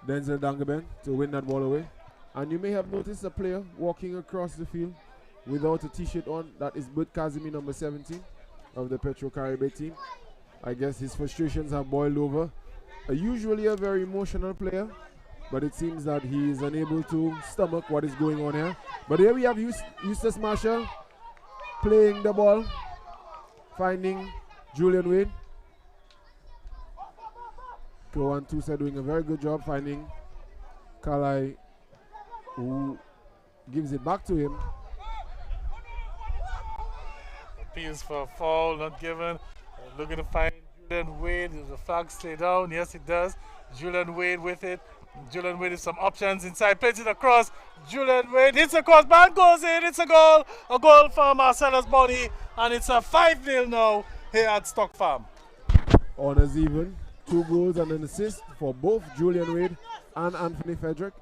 D: Denzel Dangaben, to win that ball away. And you may have noticed a player walking across the field without a t-shirt on. That is Bert Kazimi, number 17 of the Petro Caribe team. I guess his frustrations have boiled over. Usually a very emotional player, but it seems that he is unable to stomach what is going on here. But here we have Eustace Marshall playing the ball, finding Julian Wade. Koan Tusa doing a very good job finding Kalai, who gives it back to him.
C: Appeals for a foul, not given. Looking to find Julian Wade. Does the flag stay down? Yes, it does. Julian Wade with it. Julian Wade with some options inside. Plays it across. Julian Wade hits across. Man goes in. It's a goal. A goal for Marcellus Bonney. And it's a 5-0 now here at Stock Farm.
D: Honors even. 2 goals and an assist for both Julian Wade and Anthony Frederick.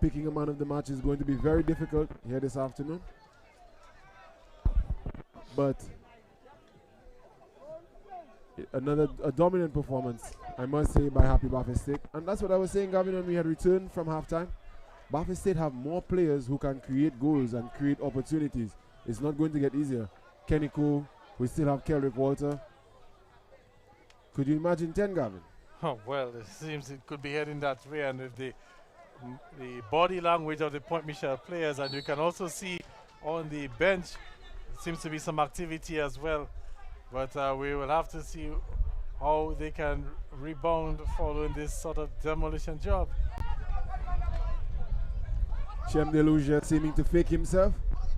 D: Picking a man of the match is going to be very difficult here this afternoon. But a dominant performance, I must say, by Happy Buffet State. And that's what I was saying, Gavin, when we had returned from halftime. Buffet State have more players who can create goals and create opportunities. It's not going to get easier. Kenny Cole, we still have Kelrick Walter. Could you imagine 10, Gavin?
C: Oh, well, it seems it could be heading that way, and with the body language of the Point Michel players, and you can also see on the bench, seems to be some activity as well. But we will have to see how they can rebound following this sort of demolition job.
D: Shem Deluge seeming to fake himself,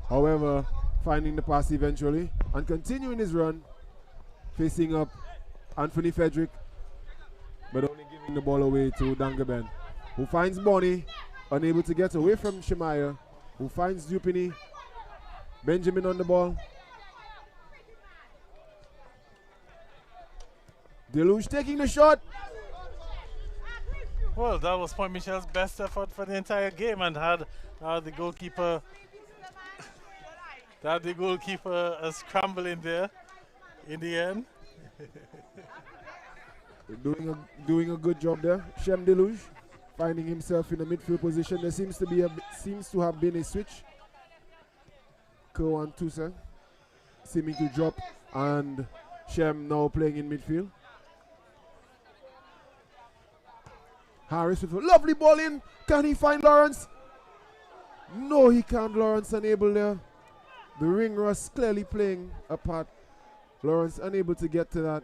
D: however, finding the pass eventually and continuing his run, facing up Anthony Frederick, but only giving the ball away to Dangaben, who finds Bonnie, unable to get away from Shemaya, who finds Dupini. Benjamin on the ball. Deluge taking the shot.
C: Well, that was Point Michel's best effort for the entire game, and had the goalkeeper scrambling there in the end.
D: doing a good job there. Shem Deluge finding himself in a midfield position. There seems to have been a switch. Koan Tusa seeming to drop, and Shem now playing in midfield. Harris with a lovely ball in. Can he find Lawrence? No, he can't. Lawrence unable there. The ring rust clearly playing a part. Lawrence unable to get to that.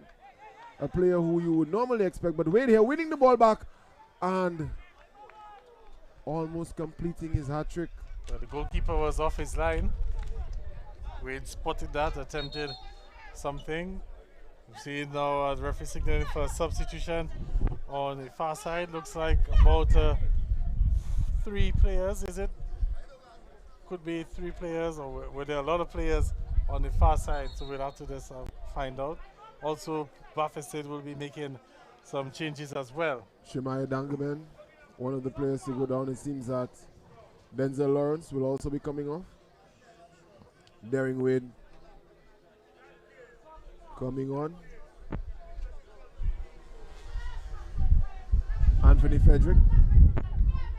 D: A player who you would normally expect, but Wade here winning the ball back and almost completing his hat trick.
C: Well, the goalkeeper was off his line. Wade spotted that, attempted something. We've seen now the referee signaling for a substitution on the far side. Looks like about 3 players, is it? Could be 3 players, or were there a lot of players on the far side? So we'll have to just find out. Also, Buffett State will be making some changes as well.
D: Shemaya Dangaman, one of the players to go down. It seems that Denzel Lawrence will also be coming off. Daring Wade coming on. Anthony Frederick,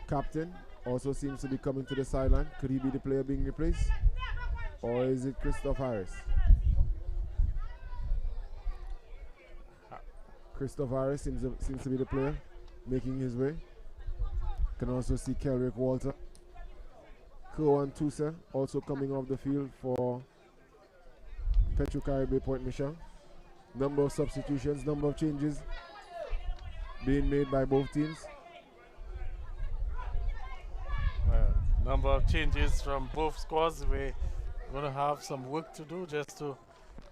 D: captain, also seems to be coming to the sideline. Could he be the player being replaced? Or is it Christoph Harris? Christoph Harris seems to be the player making his way. Can also see Kelrick Walter. Kerwan Tusa also coming off the field for Petro Caribe Point Michel. Number of substitutions, number of changes being made by both teams.
C: Number of changes from both squads. We're going to have some work to do just to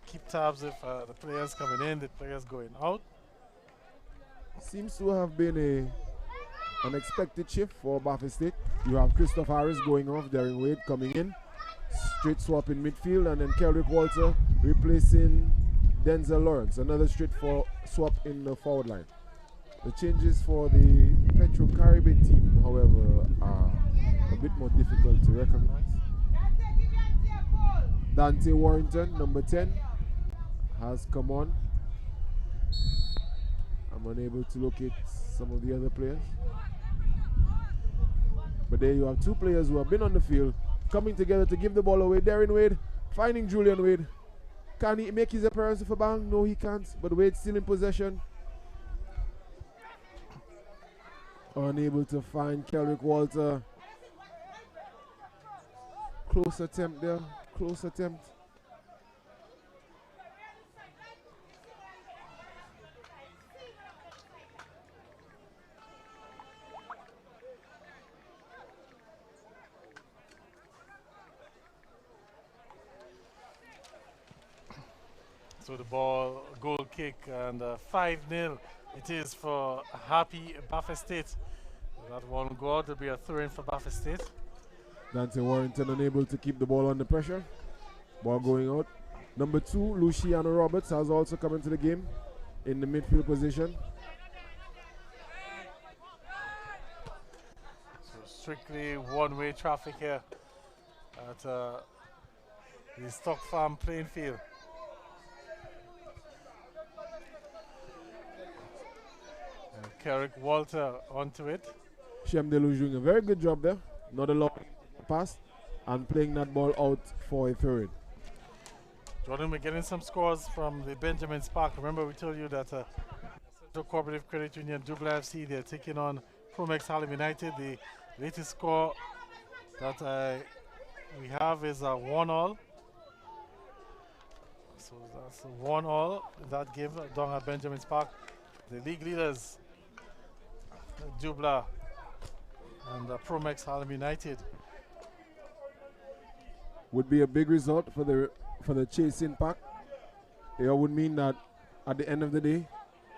C: keep tabs if the players coming in, the players going out.
D: Seems to have been an unexpected shift for Buffett State. You have Christoph Harris going off, Daring Wade coming in. Straight swap in midfield, and then Kelrick Walter replacing Denzel Lawrence. Another straight swap in the forward line. The changes for the Petro Caribe team, however, are a bit more difficult to recognize. Dante Warrington, number 10, has come on. I'm unable to locate some of the other players. But there you have 2 players who have been on the field, coming together to give the ball away. Darren Wade finding Julian Wade. Can he make his appearance with a bang? No, he can't. But Wade still in possession. Unable to find Kelrick Walter. Close attempt there. Close attempt.
C: So the ball, goal kick, and 5-0 it is for Happy Buffett State. That one go out, there'll be a throw-in for Buffett State.
D: Dante Warrington unable to keep the ball under pressure. Ball going out. Number 2, Luciano Roberts, has also come into the game in the midfield position.
C: So strictly one-way traffic here at the Stock Farm playing field. Kerrick Walter onto it.
D: Shem Deluge doing a very good job there. Not a long pass and playing that ball out for a third.
C: Jordan, we're getting some scores from the Benjamin Spark. Remember we told you that Central Cooperative Credit Union Dubla FC, they're taking on Promex Harlem United. The latest score that we have is a 1-all. So that's a 1-all that game down at Benjamin Spark. The league leaders, Dubla and Promex Harlem United.
D: Would be a big result for the chasing pack. It would mean that at the end of the day,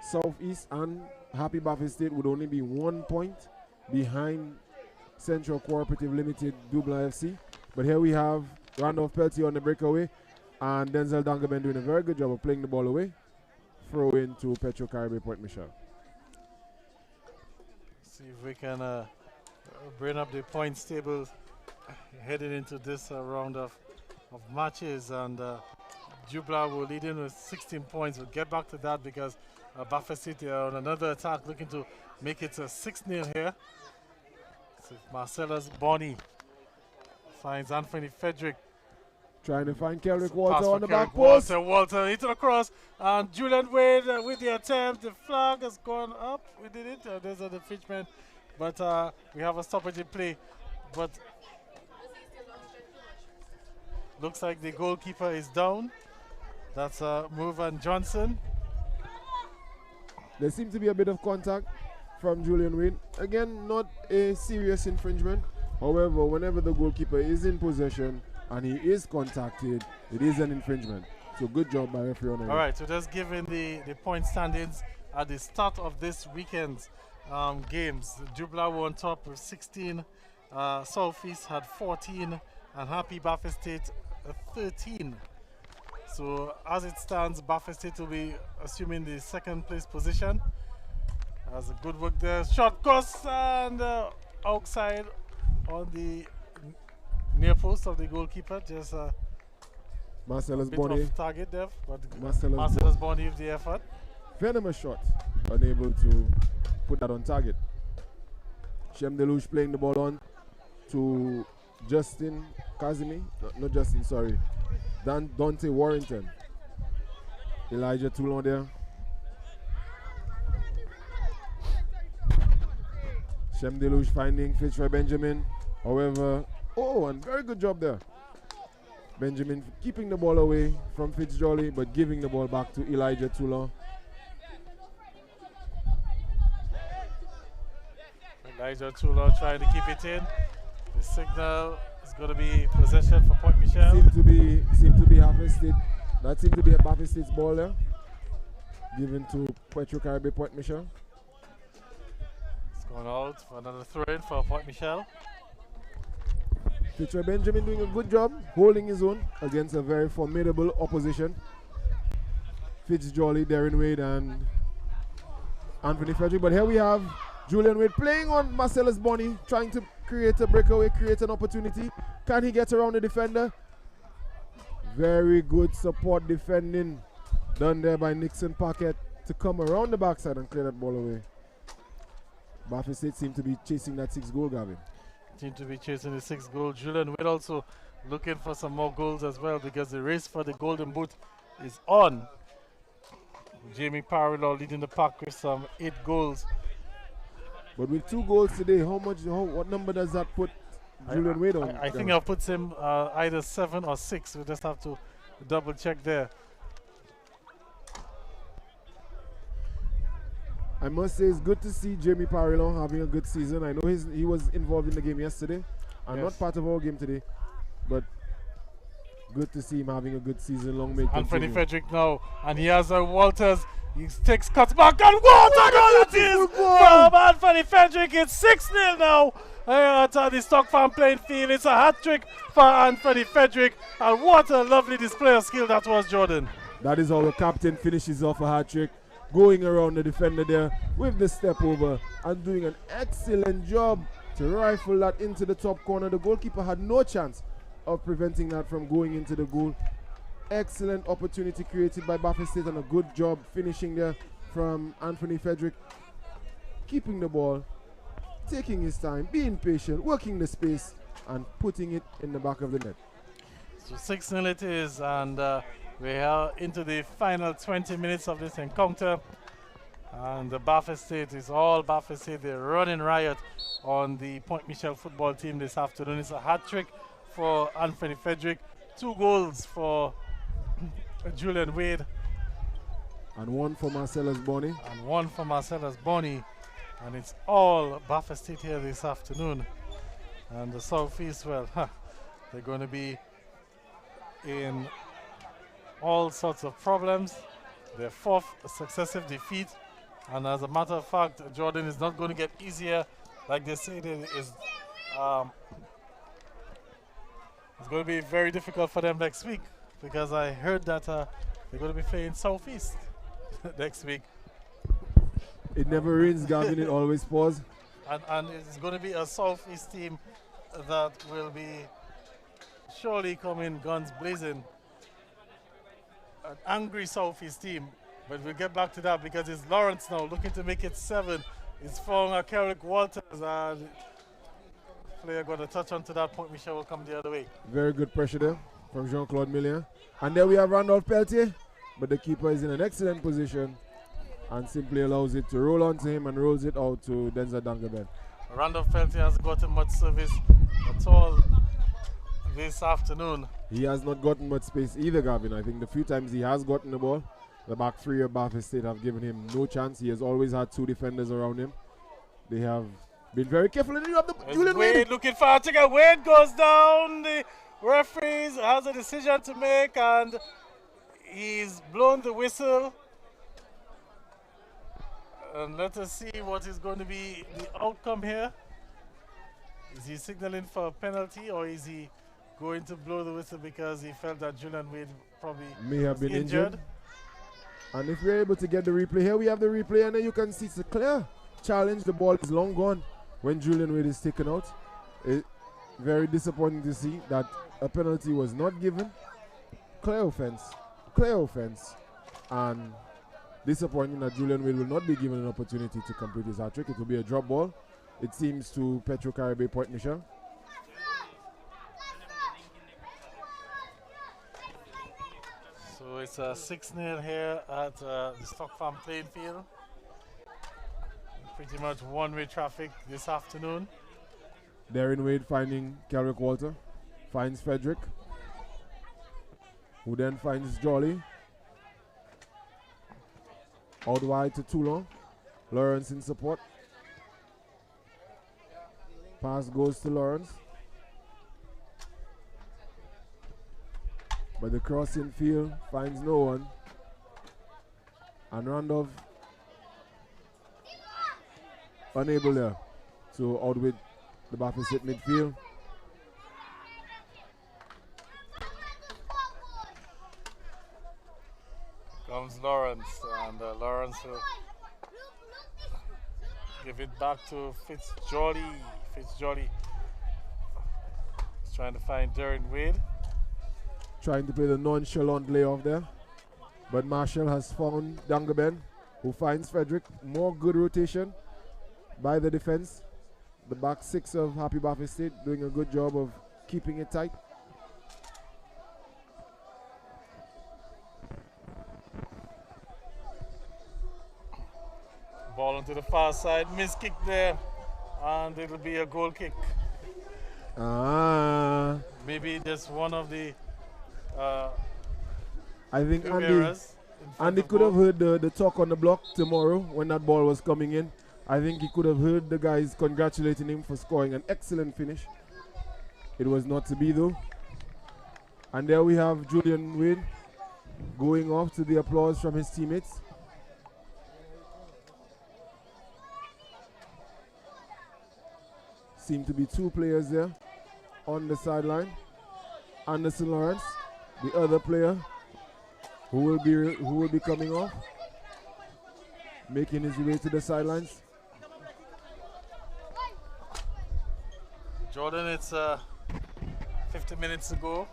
D: Southeast and Happy Buffett State would only be 1 point behind Central Cooperative Limited Dubla FC. But here we have Randolph Peltier on the breakaway and Denzel Dangaben doing a very good job of playing the ball away. Throw into Petro Caribe Point Michel.
C: See if we can bring up the points table heading into this round of matches, and Dubla will lead in with 16 points. We'll get back to that because Buffett City are on another attack looking to make it a 6-0 here. So Marcellus Bonnie finds Anthony Frederick.
D: Trying to find Kelrick Walter on the back post.
C: Walter into the cross, and Julian Wade with the attempt. The flag has gone up. We did it. There's an infringement, but we have a stoppage in play. But looks like the goalkeeper is down. That's Mervyn Johnson.
D: There seems to be a bit of contact from Julian Wade. Again, not a serious infringement. However, whenever the goalkeeper is in possession and he is contacted, it is an infringement. So good job by referee on the
C: All right, so just giving the point standings at the start of this weekend's games. Jubla were on top with 16, Southeast had 14, and Happy Baffin State 13. So as it stands, Baffin State will be assuming the second place position. That's a good work there. Shot cross and outside on the near post of the goalkeeper. Just a
D: Marcellus
C: bit
D: Bonny.
C: of target there, but
D: Marcellus
C: Bonny with the effort.
D: Venomous shot, unable to put that on target. Shem Deluge playing the ball on to Justin Kazimi. No, not Justin, sorry. Dante Warrington. Elijah Toulon there. Shem Deluge finding Fitzroy Benjamin. However, and very good job there. Benjamin keeping the ball away from Fitzjolly, but giving the ball back to Elijah Toulon.
C: Elijah Toulon trying to keep it in. The signal is going to be possession for Point Michel.
D: Seem to be Baffin State. That seemed to be a Baffin State's ball there. Given to Puerto Caribe Point Michel.
C: It's going out for another throw-in for Point Michel.
D: Fitzroy Benjamin doing a good job holding his own against a very formidable opposition. Fitzjolly, Darren Wade, and Anthony Frederick. But here we have Julian Wade playing on Marcellus Bonny, trying to create a breakaway, create an opportunity. Can he get around the defender? Very good support defending done there by Nixon Paquette to come around the backside and clear that ball away. Baffin State seem to be chasing that 6th goal, Gavin.
C: Seem to be chasing the 6th goal. Julian Wade also looking for some more goals as well, because the race for the Golden Boot is on. Jamie Parallel leading the pack with some 8 goals.
D: But with 2 goals today, what number does that put Julian Wade on?
C: I think I'll put him either 7 or 6. We just have to double check there.
D: I must say it's good to see Jamie Parillon having a good season. I know he was involved in the game yesterday and not part of our game today, but good to see him having a good season. Long may it
C: Anthony
D: continue.
C: Frederick now, and he has Walters. He takes cuts back and Walter goal it is from Anthony Frederick. It's 6-0 now. At the Stock Farm playing field. It's a hat trick for Anthony Frederick, and what a lovely display of skill that was, Jordan.
D: That is how the captain finishes off a hat trick, going around the defender there with the step over and doing an excellent job to rifle that into the top corner. The goalkeeper had no chance of preventing that from going into the goal. Excellent opportunity created by Baffin State, and a good job finishing there from Anthony Frederick. Keeping the ball, taking his time, being patient, working the space, and putting it in the back of the net.
C: So 6-0 it is, and we are into the final 20 minutes of this encounter. And the Baffin State is all Baffin State. They're running riot on the Point Michel football team this afternoon. It's a hat trick for Anthony Frederick, 2 goals for Julian Wade,
D: and 1 for Marcellus Bonny.
C: And it's all Baffin State here this afternoon. And the Southeast, they're going to be in all sorts of problems. Their 4th successive defeat, and as a matter of fact, Jordan, is not going to get easier. Like they say, it's going to be very difficult for them next week, because I heard that they're going to be playing Southeast next week.
D: It never rains, Gavin. It always pours.
C: And it's going to be a Southeast team that will be surely coming guns blazing. An angry Southeast team, but we'll get back to that, because it's Lawrence now looking to make it 7. It's from Carrick Walters, and player going to touch onto that. Point Michel will come the other way.
D: Very good pressure there from Jean-Claude Millian. And there we have Randolph Peltier, but the keeper is in an excellent position and simply allows it to roll onto him and rolls it out to Denzel Dangabel.
C: Randolph Peltier has gotten much service at all this afternoon.
D: He has not gotten much space either, Gavin. I think the few times he has gotten the ball, the back 3 of Baffin State have given him no chance. He has always had 2 defenders around him. They have been very careful. And you have the Julian Wade
C: looking for a ticket. Wade goes down. The referees has a decision to make, and he's blown the whistle. And let us see what is going to be the outcome here. Is he signaling for a penalty, or is he going to blow the whistle because he felt that Julian Wade probably
D: may have been injured?
C: injured?
D: And if we're able to get the replay, here we have the replay, and then you can see it's a clear challenge. The ball is long gone when Julian Wade is taken out. Very disappointing to see that a penalty was not given. Clear offense, and disappointing that Julian Wade will not be given an opportunity to complete his hat-trick. It will be a drop ball, it seems, to Petro Caribe Point Michel.
C: So it's a 6-0 here at the Stock Farm playing field. Pretty much one-way traffic this afternoon.
D: Darren Wade finding Kelrick Walter, finds Frederick, who then finds Jolly. Out wide to Toulon. Lawrence in support. Pass goes to Lawrence. But the crossing field finds no one. And Randolph unable there to outwit the Baptist midfield.
C: Comes Lawrence, and Lawrence will give it back to Fitzjolly. Fitzjolly is trying to find Darren Wade.
D: Trying to play the nonchalant layoff there. But Marshall has found Dangaben, who finds Frederick. More good rotation by the defense. The back six of Happy Baptist State doing a good job of keeping it tight.
C: Ball onto the far side, missed kick there, and it will be a goal kick. Maybe just one of the
D: I think Andy could
C: goal.
D: have heard the talk on the block tomorrow when that ball was coming in. I think he could have heard the guys congratulating him for scoring an excellent finish. It was not to be though. And there we have Julian Wade going off to the applause from his teammates. Seem to be two players there on the sideline. Anderson Lawrence, the other player who will be coming off, making his way to the sidelines.
C: Jordan, it's 50 minutes to go.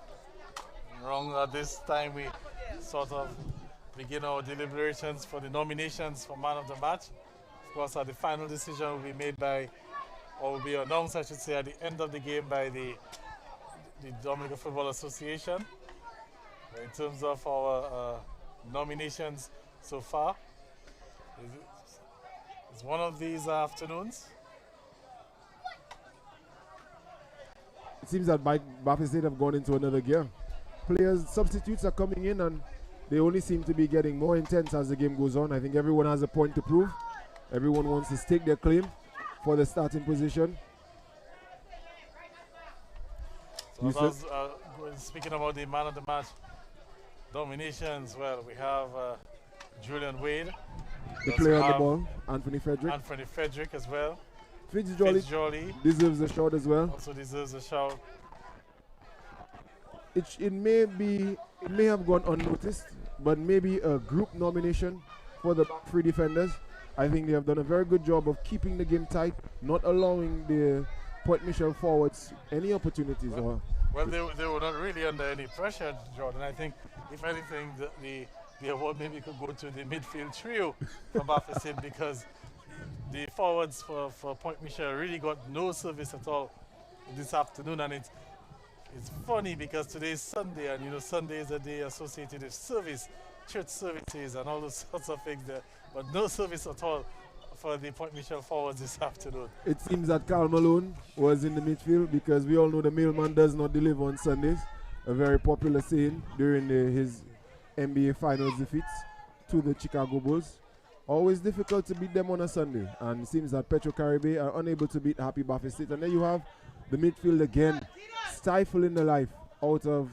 C: Wrong at this time we sort of begin our deliberations for the nominations for man of the match. Of course, the final decision will be made by, or will be announced, I should say, at the end of the game by the Dominica Football Association. In terms of our nominations so far, it's one of these afternoons.
D: It seems that Baptist State have gone into another gear. Players, substitutes are coming in and they only seem to be getting more intense as the game goes on. I think everyone has a point to prove. Everyone wants to stake their claim for the starting position.
C: So speaking about the man of the match nominations, well, we have Julian Wade.
D: The player on the ball, Anthony Frederick.
C: Anthony Frederick as well.
D: Fitzjolly deserves a shout as well.
C: Also deserves a shout.
D: It may have gone unnoticed, but maybe a group nomination for the back three defenders. I think they have done a very good job of keeping the game tight, not allowing the Point Michel forwards any opportunities.
C: Well, they were not really under any pressure, Jordan. I think, if anything, the award maybe could go to the midfield trio from Baptist because the forwards for Point Michel really got no service at all this afternoon. And it's funny because today is Sunday, and you know Sunday is a day associated with service, church services and all those sorts of things there, but no service at all for the Point Michel forwards this afternoon.
D: It seems that Carl Malone was in the midfield because we all know the mailman does not deliver on Sundays. A very popular saying during his NBA Finals defeats to the Chicago Bulls. Always difficult to beat them on a Sunday, and it seems that Petro Caribe are unable to beat Happy Baptist State. And then you have the midfield again stifling the life out of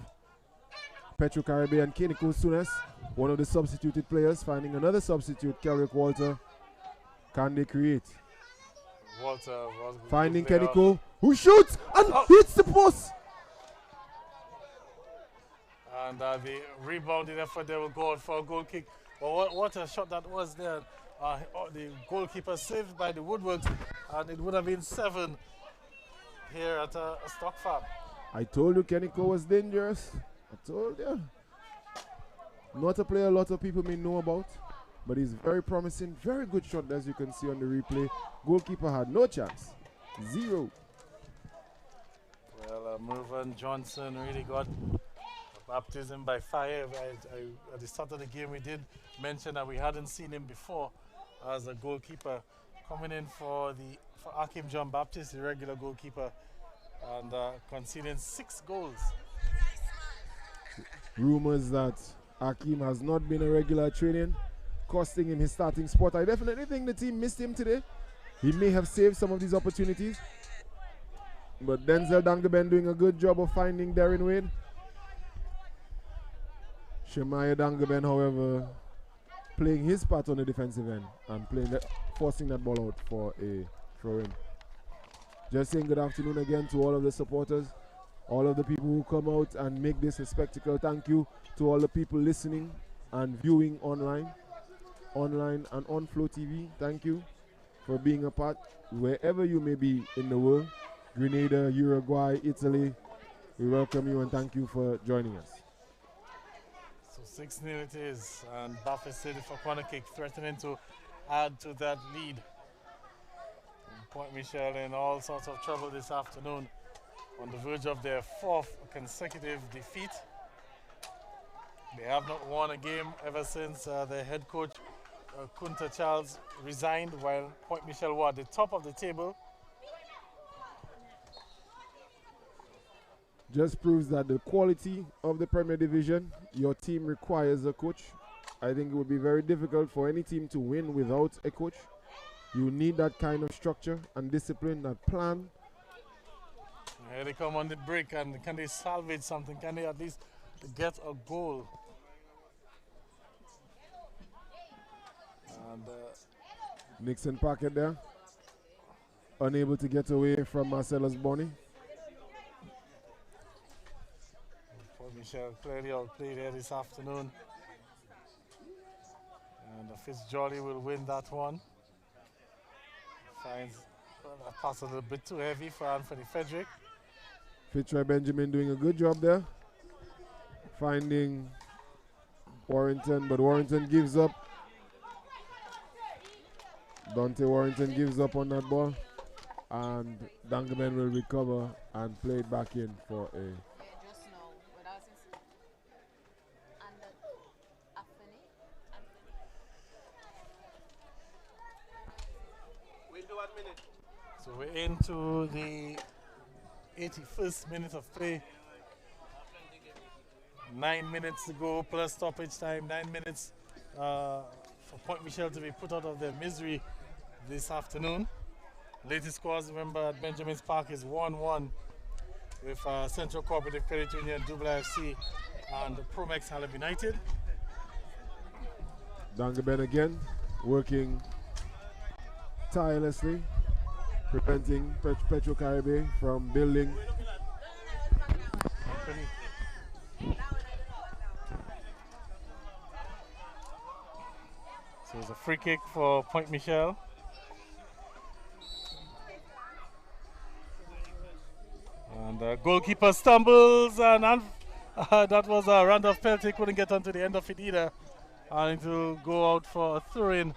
D: Petro Caribbean, Keniko Sunes, one of the substituted players, finding another substitute, Kelrick Walter. Can they create?
C: Walter was
D: finding Keniko, who shoots and hits the post.
C: And the rebounding effort, they will go out for a goal kick. But what a shot that was there. The goalkeeper saved by the woodworks, and it would have been 7 here at Stock Farm.
D: I told you Keniko was dangerous. I told you. Not a player a lot of people may know about, but he's very promising. Very good shot, as you can see on the replay. Goalkeeper had no chance. 0.
C: Well, Mervyn Johnson really got baptism by fire. At the start of the game, we did mention that we hadn't seen him before as a goalkeeper, coming in for Akim John Baptist, the regular goalkeeper, and conceding 6 goals.
D: Rumors that Akim has not been a regular training, costing him his starting spot. I definitely think the team missed him today. He may have saved some of these opportunities, but Denzel Dangeben doing a good job of finding Darren Wade. Shemaiah Dangeben, however, playing his part on the defensive end and forcing that ball out for a throw-in. Just saying good afternoon again to all of the supporters, all of the people who come out and make this a spectacle. Thank you to all the people listening and viewing online and on Flow TV. Thank you for being a part wherever you may be in the world. Grenada, Uruguay, Italy, we welcome you and thank you for joining us.
C: 6-0 it is, and Buffett City for corner kick, threatening to add to that lead. And Point Michel in all sorts of trouble this afternoon, on the verge of their 4th consecutive defeat. They have not won a game ever since their head coach Kunta Charles resigned, while Point Michel were at the top of the table.
D: Just proves that the quality of the Premier Division, your team requires a coach. I think it would be very difficult for any team to win without a coach. You need that kind of structure and discipline, that plan.
C: Here they come on the break, and can they salvage something? Can they at least get a goal? And
D: Nixon Packet there, unable to get away from Marcellus Bonney.
C: Michel clearly outplayed here this afternoon, and Fitzjolly will win that one. Finds a pass a little bit too heavy for Anthony Frederick.
D: Fitzroy Benjamin doing a good job there, finding Warrington, but Warrington gives up. Dante Warrington gives up on that ball, and Dangaman will recover and play it back in for a.
C: So we're into the 81st minute of play. 9 minutes to go plus stoppage time. 9 minutes for Point Michel to be put out of their misery this afternoon. Latest scores, remember, at Benjamin's Park is 1-1 with Central Cooperative Credit Union, Double FC, and Promex Halib United.
D: Dangaben again working tirelessly, preventing Petro Caribbean from building.
C: So it's a free kick for Point Michel. And goalkeeper stumbles, and that was a Randolph penalty. Couldn't get onto the end of it either. And it will go out for a throw-in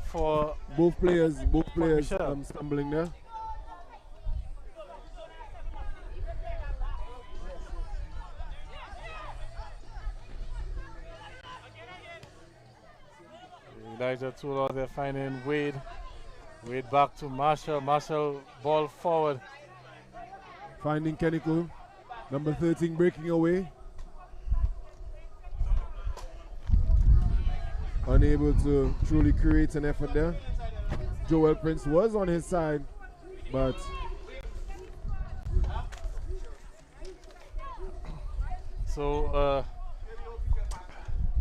C: for
D: both players stumbling there.
C: United 2 they're finding Wade. Wade back to Marshall. Marshall ball forward.
D: Finding Keniko. Number 13 breaking away. Unable to truly create an effort there. Joel Prince was on his side, but
C: so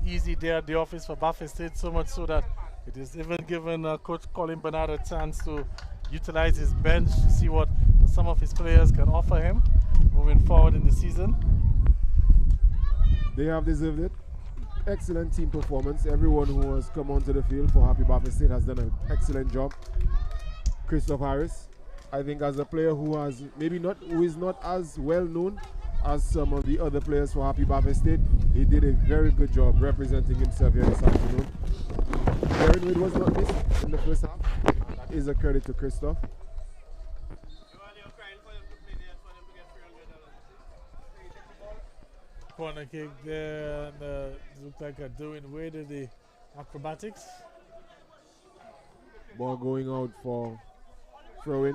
C: easy day at the office for Buffett State, so much so that it is even given Coach Colin Bernard a chance to utilize his bench to see what some of his players can offer him moving forward in the season.
D: They have deserved it. Excellent team performance. Everyone who has come onto the field for Happy Buffett State has done an excellent job. Christoph Harris, I think, as a player who is not as well known as some of the other players for Happy Buffett State, he did a very good job representing himself here this afternoon. Darren Wade was not missed in the first half. That is a credit to Christoph.
C: Corner kick there, and looked like doing Wade did the acrobatics.
D: Ball going out for throw-in.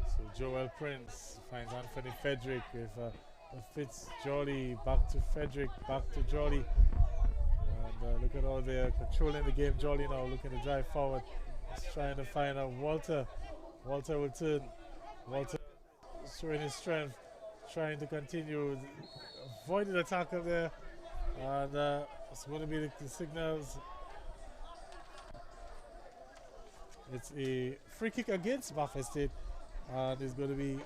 C: So Joel Prince finds Anthony Frederick with a Fitz Jolly, back to Frederick, back to Jolly. And look at all they're controlling the game. Jolly now looking to drive forward. He's trying to find out Walter. Walter will turn. Walter showing his strength, trying to continue, avoiding the tackle there. And it's going to be the signals. It's a free kick against Buffett State, and it's going to be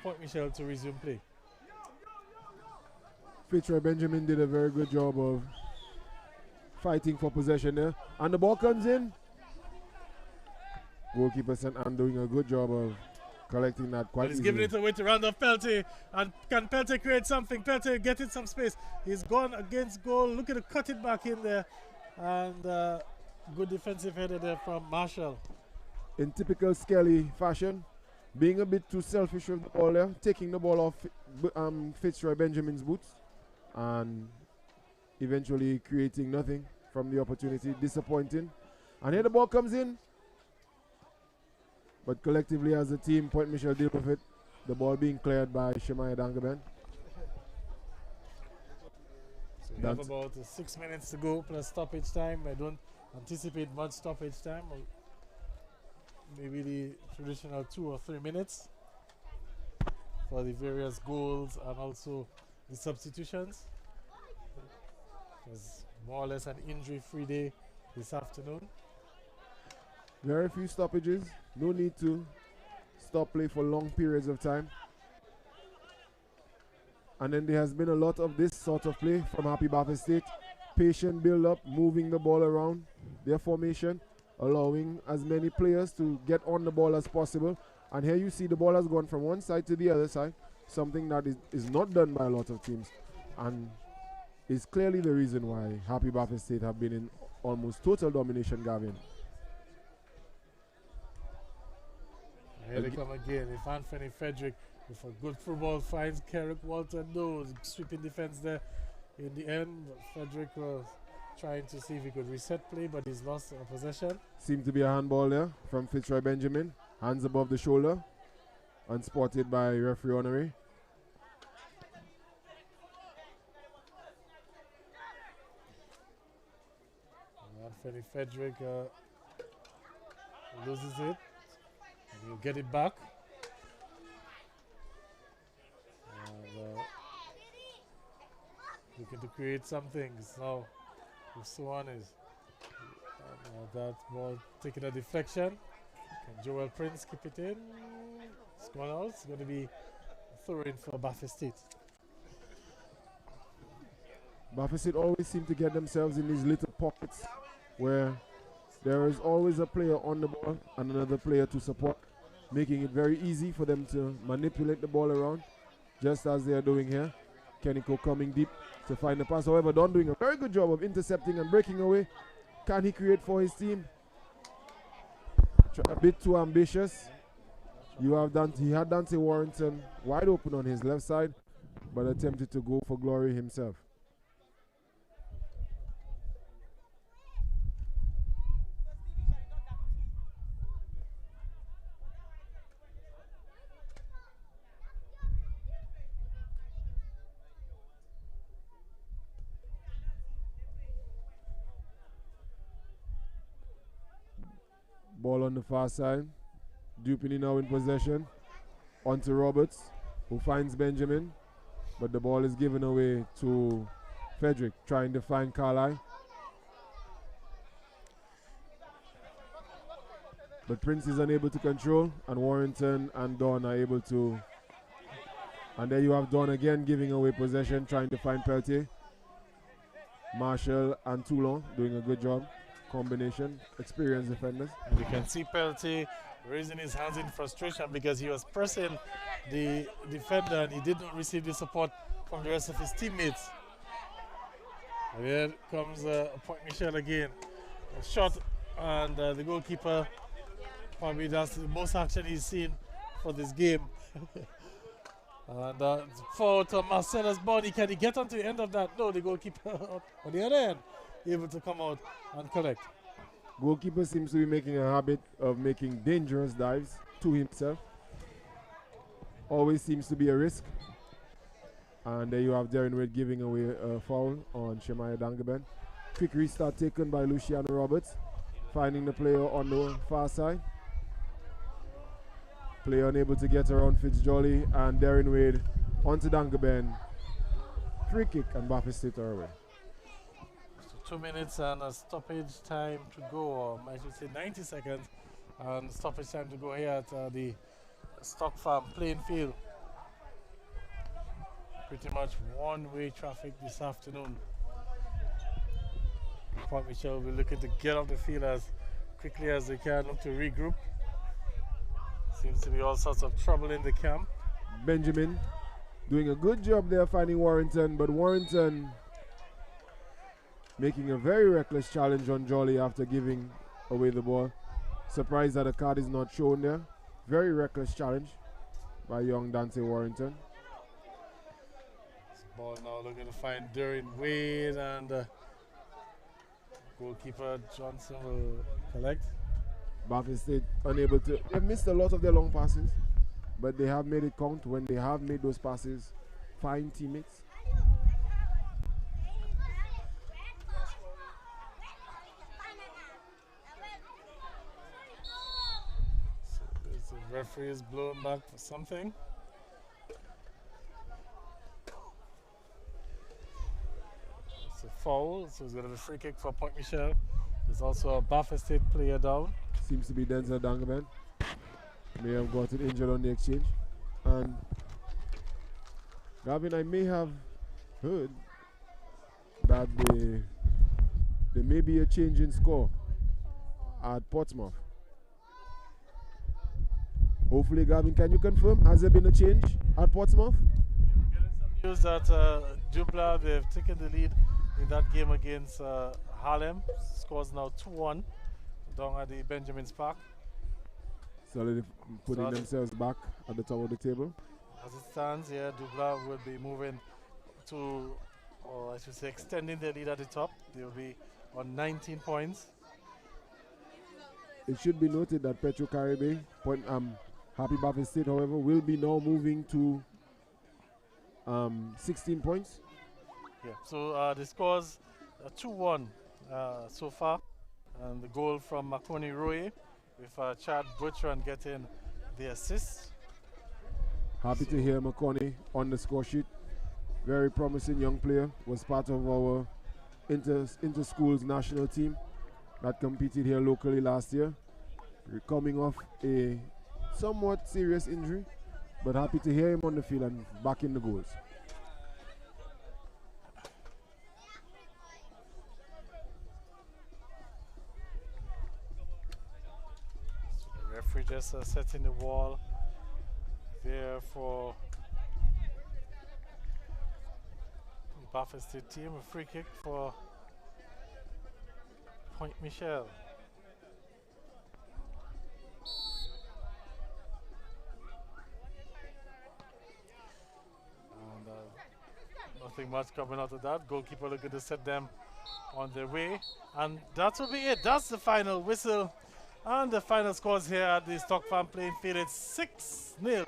C: Point Michel to resume play.
D: Fitzroy Benjamin did a very good job of fighting for possession there. And the ball comes in. Goalkeeper St. Anne doing a good job of collecting that quite
C: He's
D: easily.
C: giving it away to Randolph Peltier. And can Peltier create something? Peltier getting some space. He's gone against goal. Look at the cut it back in there. And good defensive header there from Marshall.
D: In typical Skelly fashion, being a bit too selfish with the ball there, taking the ball off Fitzroy Benjamin's boots, and eventually creating nothing from the opportunity. Disappointing. And here the ball comes in. But collectively as a team, Point Michel deal with it. The ball being cleared by Shemaya Dangaben.
C: So we have about 6 minutes to go plus stoppage time. I don't anticipate much stoppage time. Maybe the traditional 2 or 3 minutes for the various goals and also the substitutions. It's more or less an injury-free day this afternoon.
D: Very few stoppages. No need to stop play for long periods of time. And then there has been a lot of this sort of play from Happy Buffett State. Patient build-up, moving the ball around their formation, allowing as many players to get on the ball as possible. And here you see the ball has gone from one side to the other side, something that is not done by a lot of teams. And is clearly the reason why Happy Buffett State have been in almost total domination, Gavin.
C: Here they come again. If Anthony Frederick with a good football finds Kerrick Walter, no sweeping defense there. In the end, Frederick was trying to see if he could reset play, but he's lost a possession.
D: Seemed to be a handball there from Fitzroy Benjamin. Hands above the shoulder. Unspotted by referee Honoré.
C: Anthony Frederick loses it. And he'll get it back. And looking to create something. Now, if Swan is that ball taking a deflection. Can Joel Prince keep it in? It's gone out. It's going to be throw-in for Buffett State.
D: Buffett State always seem to get themselves in these little pockets where there is always a player on the ball and another player to support, making it very easy for them to manipulate the ball around, just as they are doing here. Keniko coming deep to find the pass. However, Don doing a very good job of intercepting and breaking away. Can he create for his team? A bit too ambitious. He had Dante Warrington wide open on his left side, but attempted to go for glory himself. Ball on the far side. Dupini now in possession. On to Roberts, who finds Benjamin. But the ball is given away to Frederick, trying to find Carlisle. But Prince is unable to control, and Warrington and Dawn are able to. And there you have Dawn again giving away possession, trying to find Peltier. Marshall and Toulon doing a good job. Combination, experienced defenders.
C: And you can see Peltier raising his hands in frustration because he was pressing the defender and he did not receive the support from the rest of his teammates. And here comes Point Michel again. A shot, and the goalkeeper, probably that's the most action he's seen for this game. And forward to Marcella's body. Can he get onto the end of that? No, the goalkeeper on the other end able to come out and collect.
D: Goalkeeper seems to be making a habit of making dangerous dives to himself. Always seems to be a risk. And there you have Darren Wade giving away a foul on Shemaya Dangaben. Quick restart taken by Luciano Roberts, finding the player on the far side. Player unable to get around Fitzjolly, and Darren Wade onto Dangaben. Free kick, and Baffin State are away.
C: So 2 minutes and a stoppage time to go, or I should say 90 seconds, and stoppage time to go here at the Stock Farm playing field. Pretty much one-way traffic this afternoon. Point Michel will be looking to get off the field as quickly as they can, look to regroup. Seems to be all sorts of trouble in the camp.
D: Benjamin doing a good job there finding Warrington, but Warrington making a very reckless challenge on Jolly after giving away the ball. Surprised that a card is not shown there. Very reckless challenge by young Dante Warrington.
C: This ball now looking to find Darren Wade, and goalkeeper Johnson will collect.
D: Baffin State unable to. They've missed a lot of their long passes, but they have made it count when they have made those passes. Fine teammates.
C: So the referee is blown back for something. It's a foul, so it's going to be a free kick for Point Michel. There's also a Baffin State player down.
D: Seems to be Denzel Dangaben. May have gotten injured on the exchange. And Gavin, I may have heard that there may be a change in score at Portsmouth. Hopefully, Gavin, can you confirm? Has there been a change at Portsmouth?
C: Getting some news that Dubla, they've taken the lead in that game against Harlem. Scores now 2-1 down at the Benjamin's Park.
D: So putting themselves back at the top of the table.
C: As it stands here, Dubla will be moving to, or I should say extending their lead at the top. They will be on 19 points.
D: It should be noted that Petro Caribe, Happy Baffin State, however, will be now moving to 16 points.
C: Yeah, so the scores 2-1 so far. And the goal from Makoni Roye with Chad Butchran getting the assist.
D: Happy to hear Makoni on the score sheet. Very promising young player. Was part of our inter-schools national team that competed here locally last year. We're coming off a somewhat serious injury, but happy to hear him on the field and back in the goals.
C: Referee just setting the wall there for the Baffin State team. A free kick for Point Michel. And nothing much coming out of that. Goalkeeper looking to set them on their way. And that will be it. That's the final whistle. And the final scores here at the Stock Farm playing field, it's 6-0 in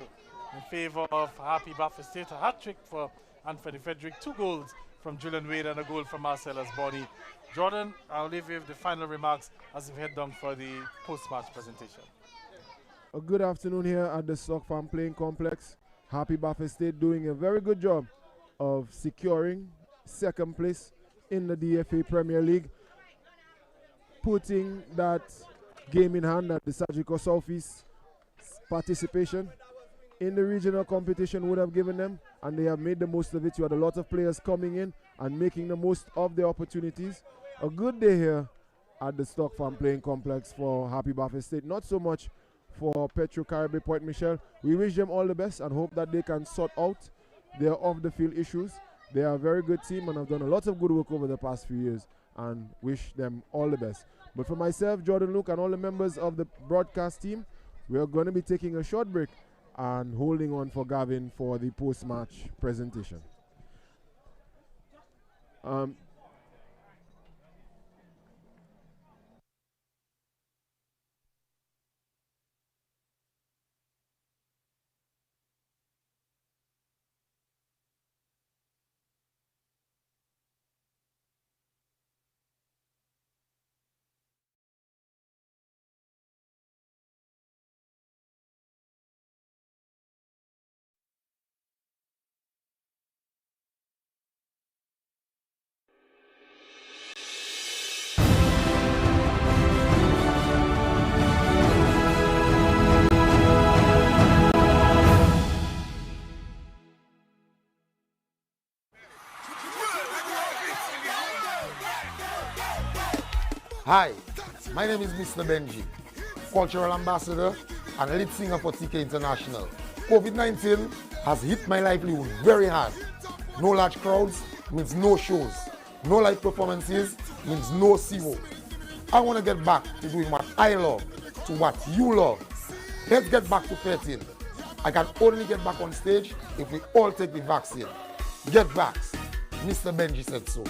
C: favor of Happy Baffin State. A hat-trick for Anthony Frederick, 2 goals from Julian Wade and a goal from Marcella's body. Jordan, I'll leave you with the final remarks as we head down for the post-match presentation.
D: A good afternoon here at the Stock Farm Playing Complex. Happy Buffet State doing a very good job of securing second place in the DFA Premier League, putting that game in hand at the Surgical Southeast participation in the regional competition would have given them, and they have made the most of it. You had a lot of players coming in and making the most of their opportunities. A good day here at the Stock Farm Playing Complex for Happy Buffet State. Not so much for Petro Caribbean Point Michel. We wish them all the best and hope that they can sort out their off-the-field issues. They are a very good team and have done a lot of good work over the past few years, and wish them all the best. But for myself, Jordan Luke, and all the members of the broadcast team, we are going to be taking a short break and holding on for Gavin for the post-match presentation.
A: Hi, my name is Mr. Benji, cultural ambassador and lead singer for TK International. COVID-19 has hit my livelihood very hard. No large crowds means no shows. No live performances means no zero. I want to get back to doing what I love, to what you love. Let's get back to 13. I can only get back on stage if we all take the vaccine. Get vaxxed. Mr. Benji said so.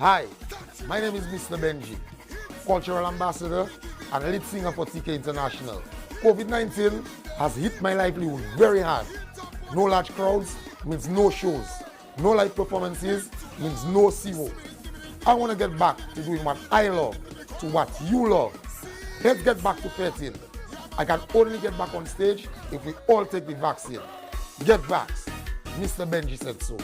A: Hi, my name is Mr. Benji, cultural ambassador and lead singer for TK International. COVID-19 has hit my livelihood very hard. No large crowds means no shows. No live performances means no zero. I want to get back to doing what I love, to what you love. Let's get back to 13. I can only get back on stage if we all take the vaccine. Get vaxxed. Mr. Benji said so.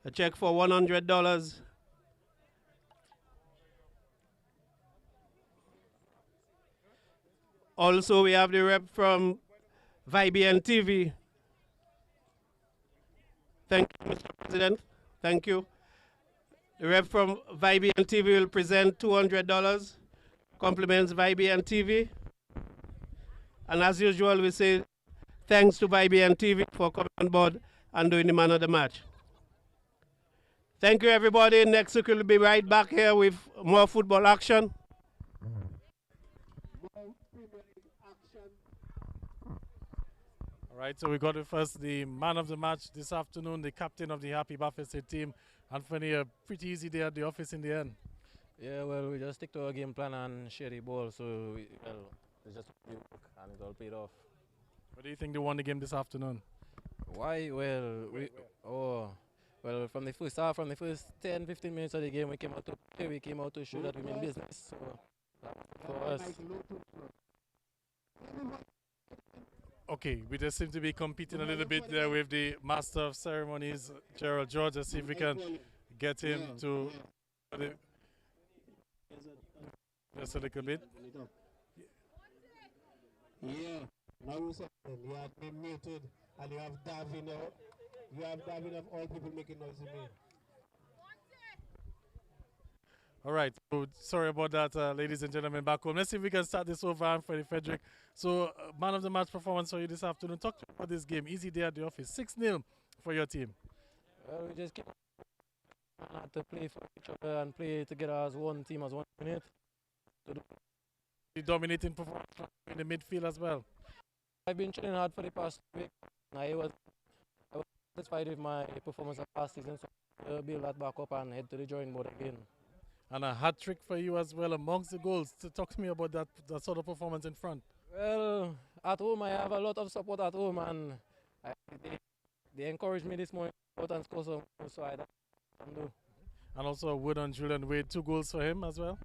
G: A check for $100. Also, we have the rep from Vibian TV. Thank you, Mr. President. Thank you. The rep from Vibian TV will present $200. Compliments Vibian TV. And as usual, we say thanks to Vibian TV for coming on board and doing the man of the match. Thank you, everybody. Next week we'll be right back here with more football action.
C: All right, so we got first the man of the match this afternoon, the captain of the Happy Buffett State team. Anthony, a pretty easy day at the office in the end.
H: Yeah, well, we just stick to our game plan and share the ball, so it's just work and it all paid off.
C: What do you think they won the game this afternoon?
H: Why? Well, from the first half, from the first 10-15 minutes of the game, we came out to play, we came out to show that we mean business. So for us.
C: Okay, we just seem to be competing a little bit there with the master of ceremonies, Gerald George. Let's see if we can get him to just a little bit.
G: Yeah, now you have been muted, and you have Davin. You have Davin of all people making noise in me.
C: All right, so sorry about that, ladies and gentlemen back home. Let's see if we can start this over on Freddie Frederick. So, man of the match performance for you this afternoon. Talk to me about this game. Easy day at the office. 6-0 for your team.
H: Well, we just keep on to play for each other and play together as one team, as one unit.
C: The dominating performance in the midfield as well.
H: I've been training hard for the past week. I was satisfied with my performance last season, so I'll build that back up and head to the drawing board again.
C: And a hat trick for you as well amongst the goals. So talk to me about that sort of performance in front.
H: Well, at home I have a lot of support at home, and they encourage me this morning out and score some, so I can do.
C: And also a word on Julian Wade, 2 goals for him as well.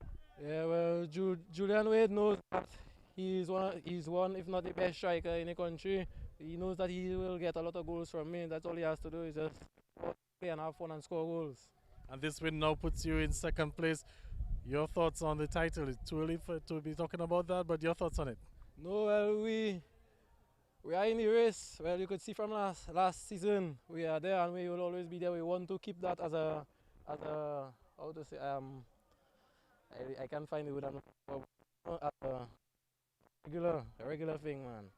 H: Yeah, well, Julian Wade knows that he's one, if not the best striker in the country. He knows that he will get a lot of goals from me. That's all he has to do is just play and have fun and score goals.
C: And this win now puts you in 2nd place. Your thoughts on the title? It's too early to be talking about that, but your thoughts on it?
H: No, well, we are in the race. Well, you could see from last season, we are there and we will always be there. We want to keep that as a how to say, I can't find the word, a regular thing, man.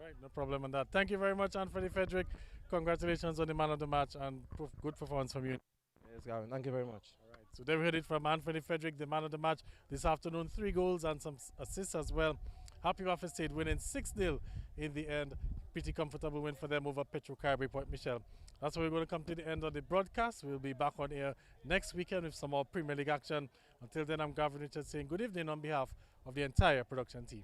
C: Right, no problem on that. Thank you very much, Anthony Frederick. Congratulations on the man of the match and good performance from you.
H: Yes, Gavin. Thank you very much.
C: All right, so there we heard it from Anthony Frederick, the man of the match this afternoon. 3 goals and some assists as well. Happy Buffett State winning 6-0 in the end. Pretty comfortable win for them over Petro Caribbean Point Michel. That's where we're going to come to the end of the broadcast. We'll be back on air next weekend with some more Premier League action. Until then, I'm Gavin Richard saying good evening on behalf of the entire production team.